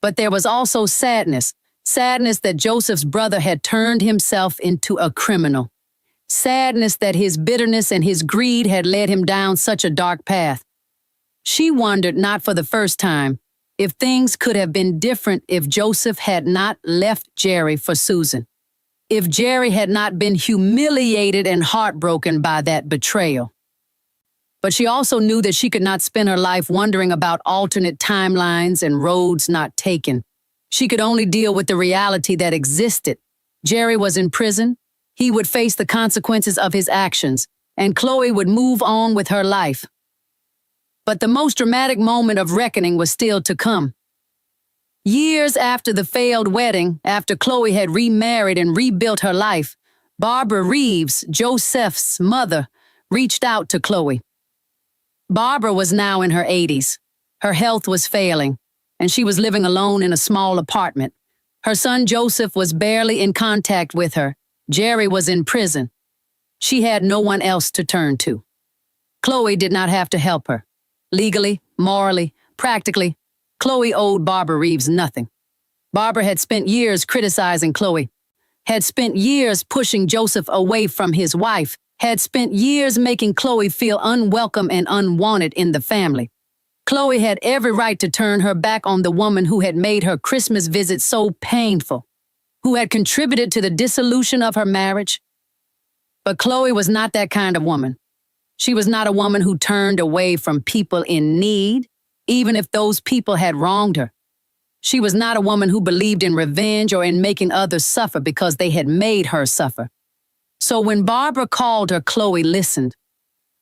But there was also sadness that Joseph's brother had turned himself into a criminal. Sadness that his bitterness and his greed had led him down such a dark path. She wondered, not for the first time, if things could have been different if Joseph had not left Jerry for Susan. If Jerry had not been humiliated and heartbroken by that betrayal. But she also knew that she could not spend her life wondering about alternate timelines and roads not taken. She could only deal with the reality that existed. Jerry was in prison. He would face the consequences of his actions, and Chloe would move on with her life. But the most dramatic moment of reckoning was still to come. Years after the failed wedding, after Chloe had remarried and rebuilt her life, Barbara Reeves, Joseph's mother, reached out to Chloe. Barbara was now in her 80s. Her health was failing, and she was living alone in a small apartment. Her son Joseph was barely in contact with her. Jerry was in prison. She had no one else to turn to. Chloe did not have to help her. Legally, morally, practically, Chloe owed Barbara Reeves nothing. Barbara had spent years criticizing Chloe, had spent years pushing Joseph away from his wife, had spent years making Chloe feel unwelcome and unwanted in the family. Chloe had every right to turn her back on the woman who had made her Christmas visit so painful, who had contributed to the dissolution of her marriage. But Chloe was not that kind of woman. She was not a woman who turned away from people in need, even if those people had wronged her. She was not a woman who believed in revenge or in making others suffer because they had made her suffer. So when Barbara called her, Chloe listened.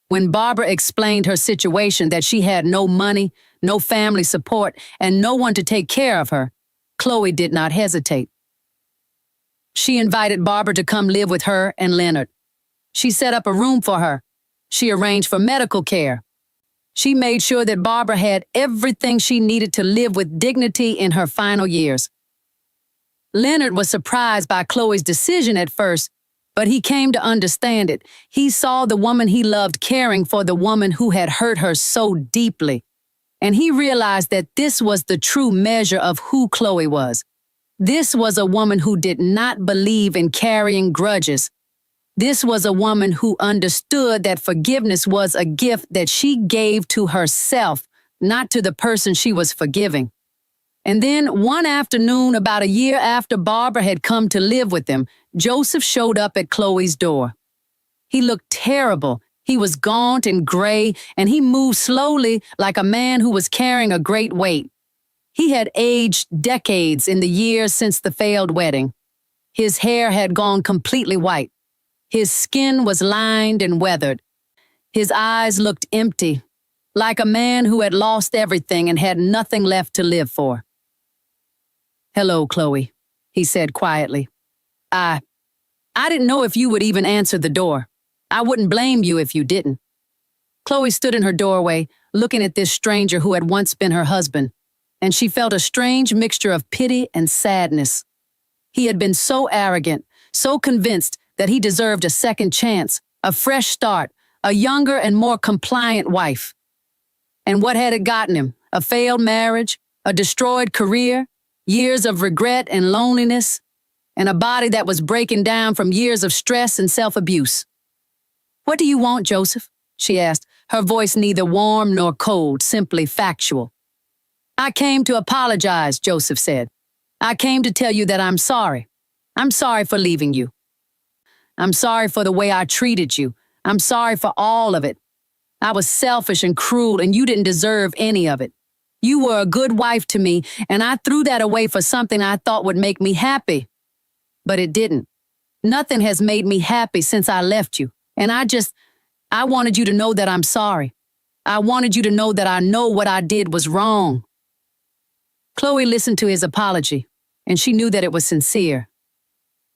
When Barbara explained her situation, that she had no money, no family support, and no one to take care of her, Chloe did not hesitate. She invited Barbara to come live with her and Leonard. She set up a room for her. She arranged for medical care. She made sure that Barbara had everything she needed to live with dignity in her final years. Leonard was surprised by Chloe's decision at first, but he came to understand it. He saw the woman he loved caring for the woman who had hurt her so deeply. And he realized that this was the true measure of who Chloe was. This was a woman who did not believe in carrying grudges. This was a woman who understood that forgiveness was a gift that she gave to herself, not to the person she was forgiving. And then one afternoon, about a year after Barbara had come to live with them, Joseph showed up at Chloe's door. He looked terrible. He was gaunt and gray, and he moved slowly like a man who was carrying a great weight. He had aged decades in the years since the failed wedding. His hair had gone completely white. His skin was lined and weathered. His eyes looked empty, like a man who had lost everything and had nothing left to live for. "Hello, Chloe," he said quietly. I didn't know if you would even answer the door. I wouldn't blame you if you didn't." Chloe stood in her doorway, looking at this stranger who had once been her husband, and she felt a strange mixture of pity and sadness. He had been so arrogant, so convinced that he deserved a second chance, a fresh start, a younger and more compliant wife. And what had it gotten him? A failed marriage, a destroyed career, years of regret and loneliness, and a body that was breaking down from years of stress and self-abuse. "What do you want, Joseph?" she asked, her voice neither warm nor cold, simply factual. "I came to apologize," Joseph said. "I came to tell you that I'm sorry. I'm sorry for leaving you. I'm sorry for the way I treated you. I'm sorry for all of it. I was selfish and cruel, and you didn't deserve any of it. You were a good wife to me, and I threw that away for something I thought would make me happy. But it didn't. Nothing has made me happy since I left you, and I wanted you to know that I'm sorry. I wanted you to know that I know what I did was wrong." Chloe listened to his apology, and she knew that it was sincere.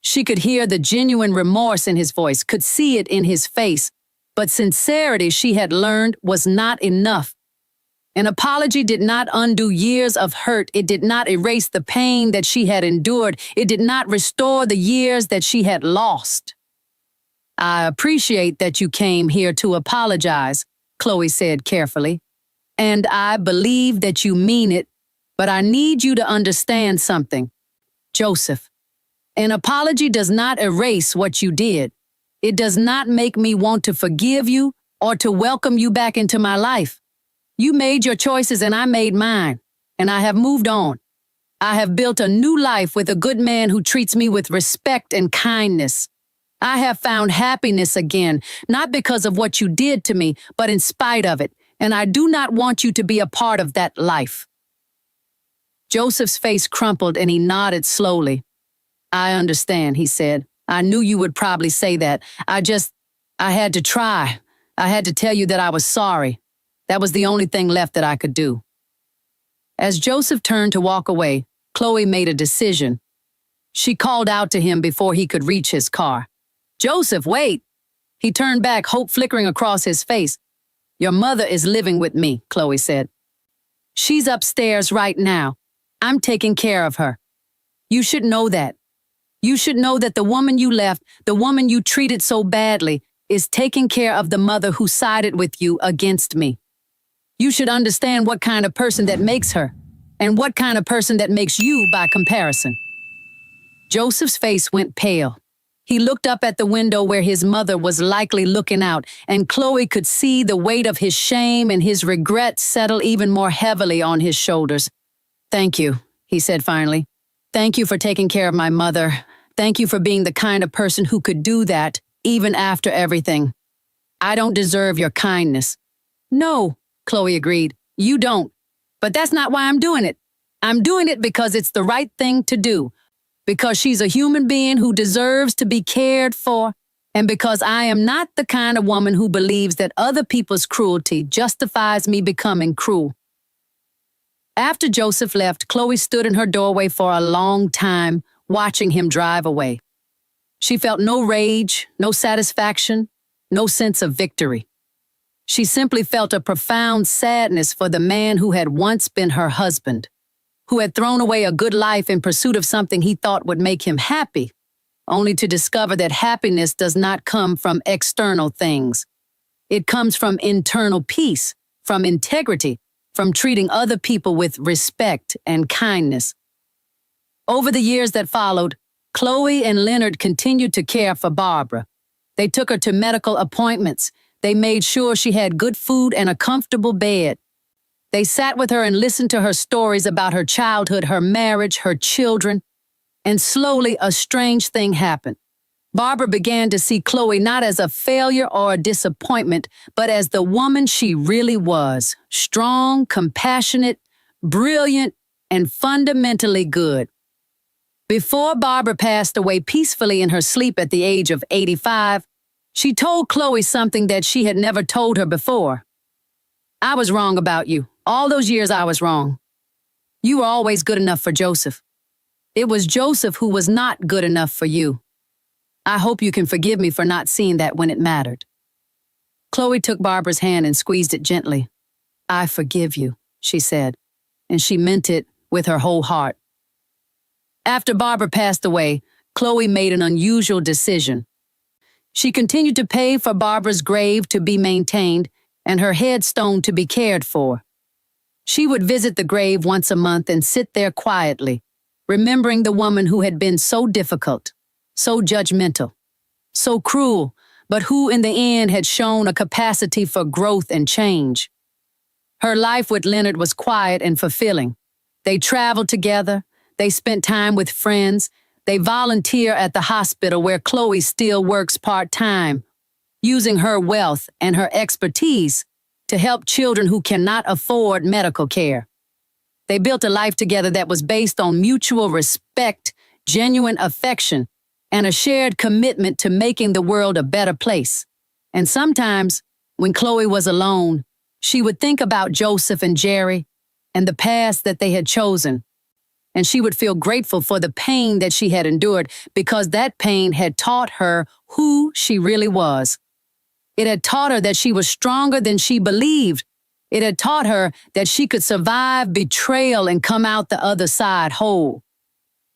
She could hear the genuine remorse in his voice, could see it in his face, but sincerity, she had learned, was not enough. An apology did not undo years of hurt. It did not erase the pain that she had endured. It did not restore the years that she had lost. "I appreciate that you came here to apologize," Chloe said carefully, "and I believe that you mean it, but I need you to understand something. Joseph, an apology does not erase what you did. It does not make me want to forgive you or to welcome you back into my life. You made your choices and I made mine, and I have moved on. I have built a new life with a good man who treats me with respect and kindness. I have found happiness again, not because of what you did to me, but in spite of it, and I do not want you to be a part of that life." Joseph's face crumpled and he nodded slowly. "I understand," he said. "I knew you would probably say that. I had to try. I had to tell you that I was sorry. That was the only thing left that I could do." As Joseph turned to walk away, Chloe made a decision. She called out to him before he could reach his car. "Joseph, wait!" He turned back, hope flickering across his face. "Your mother is living with me," Chloe said. "She's upstairs right now. I'm taking care of her. You should know that. You should know that the woman you left, the woman you treated so badly, is taking care of the mother who sided with you against me. You should understand what kind of person that makes her, and what kind of person that makes you by comparison." Joseph's face went pale. He looked up at the window where his mother was likely looking out, and Chloe could see the weight of his shame and his regret settle even more heavily on his shoulders. "Thank you," he said finally. "Thank you for taking care of my mother. Thank you for being the kind of person who could do that, even after everything. I don't deserve your kindness." "No," Chloe agreed, "you don't. But that's not why I'm doing it. I'm doing it because it's the right thing to do, because she's a human being who deserves to be cared for, and because I am not the kind of woman who believes that other people's cruelty justifies me becoming cruel." After Joseph left, Chloe stood in her doorway for a long time, watching him drive away. She felt no rage, no satisfaction, no sense of victory. She simply felt a profound sadness for the man who had once been her husband, who had thrown away a good life in pursuit of something he thought would make him happy, only to discover that happiness does not come from external things. It comes from internal peace, from integrity, from treating other people with respect and kindness. Over the years that followed, Chloe and Leonard continued to care for Barbara. They took her to medical appointments. They made sure she had good food and a comfortable bed. They sat with her and listened to her stories about her childhood, her marriage, her children. And slowly, a strange thing happened. Barbara began to see Chloe not as a failure or a disappointment, but as the woman she really was: strong, compassionate, brilliant, and fundamentally good. Before Barbara passed away peacefully in her sleep at the age of 85, she told Chloe something that she had never told her before. "I was wrong about you. All those years I was wrong. You were always good enough for Joseph. It was Joseph who was not good enough for you. I hope you can forgive me for not seeing that when it mattered." Chloe took Barbara's hand and squeezed it gently. "I forgive you," she said, and she meant it with her whole heart. After Barbara passed away, Chloe made an unusual decision. She continued to pay for Barbara's grave to be maintained and her headstone to be cared for. She would visit the grave once a month and sit there quietly, remembering the woman who had been so difficult, so judgmental, so cruel, but who in the end had shown a capacity for growth and change. Her life with Leonard was quiet and fulfilling. They traveled together, they spent time with friends, they volunteer at the hospital where Chloe still works part-time, using her wealth and her expertise to help children who cannot afford medical care. They built a life together that was based on mutual respect, genuine affection, and a shared commitment to making the world a better place. And sometimes, when Chloe was alone, she would think about Joseph and Jerry and the paths that they had chosen. And she would feel grateful for the pain that she had endured because that pain had taught her who she really was. It had taught her that she was stronger than she believed. It had taught her that she could survive betrayal and come out the other side whole.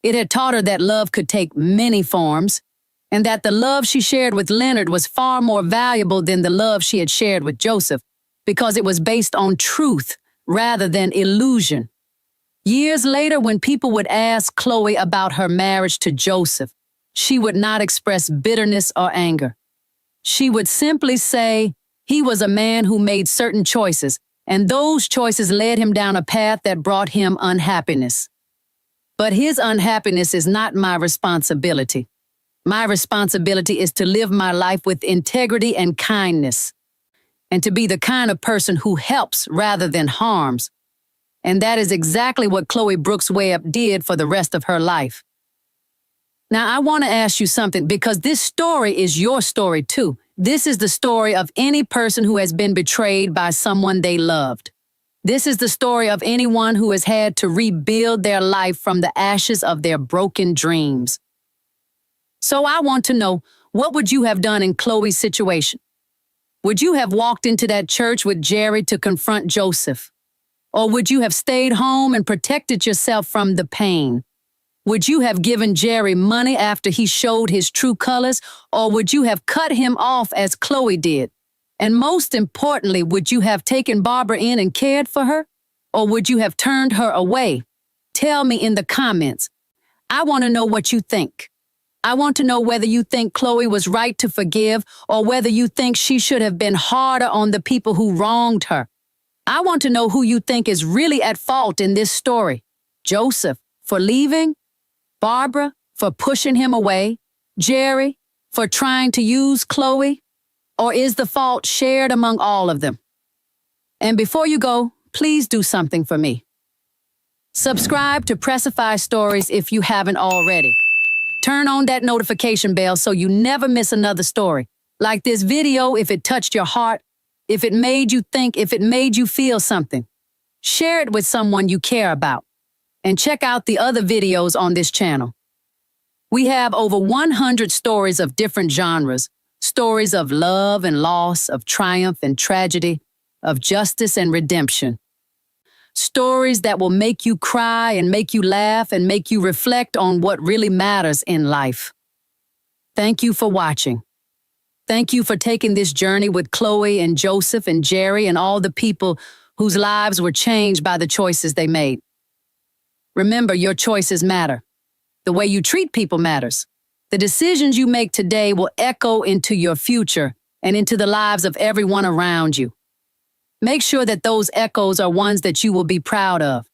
It had taught her that love could take many forms, and that the love she shared with Leonard was far more valuable than the love she had shared with Joseph, because it was based on truth rather than illusion. Years later, when people would ask Chloe about her marriage to Joseph, she would not express bitterness or anger. She would simply say, he was a man who made certain choices, and those choices led him down a path that brought him unhappiness. But his unhappiness is not my responsibility. My responsibility is to live my life with integrity and kindness, and to be the kind of person who helps rather than harms. And that is exactly what Chloe Brooks Webb did for the rest of her life. Now, I want to ask you something, because this story is your story too. This is the story of any person who has been betrayed by someone they loved. This is the story of anyone who has had to rebuild their life from the ashes of their broken dreams. So I want to know, what would you have done in Chloe's situation? Would you have walked into that church with Jerry to confront Joseph? Or would you have stayed home and protected yourself from the pain? Would you have given Jerry money after he showed his true colors, or would you have cut him off as Chloe did? And most importantly, would you have taken Barbara in and cared for her? Or would you have turned her away? Tell me in the comments. I want to know what you think. I want to know whether you think Chloe was right to forgive, or whether you think she should have been harder on the people who wronged her. I want to know who you think is really at fault in this story. Joseph for leaving? Barbara for pushing him away? Jerry for trying to use Chloe? Or is the fault shared among all of them? And before you go, please do something for me. Subscribe to Pressify Stories if you haven't already. Turn on that notification bell so you never miss another story. Like this video if it touched your heart, if it made you think, if it made you feel something. Share it with someone you care about. And check out the other videos on this channel. We have over 100 stories of different genres. Stories of love and loss, of triumph and tragedy, of justice and redemption. Stories that will make you cry and make you laugh and make you reflect on what really matters in life. Thank you for watching. Thank you for taking this journey with Chloe and Joseph and Jerry and all the people whose lives were changed by the choices they made. Remember, your choices matter. The way you treat people matters. The decisions you make today will echo into your future and into the lives of everyone around you. Make sure that those echoes are ones that you will be proud of.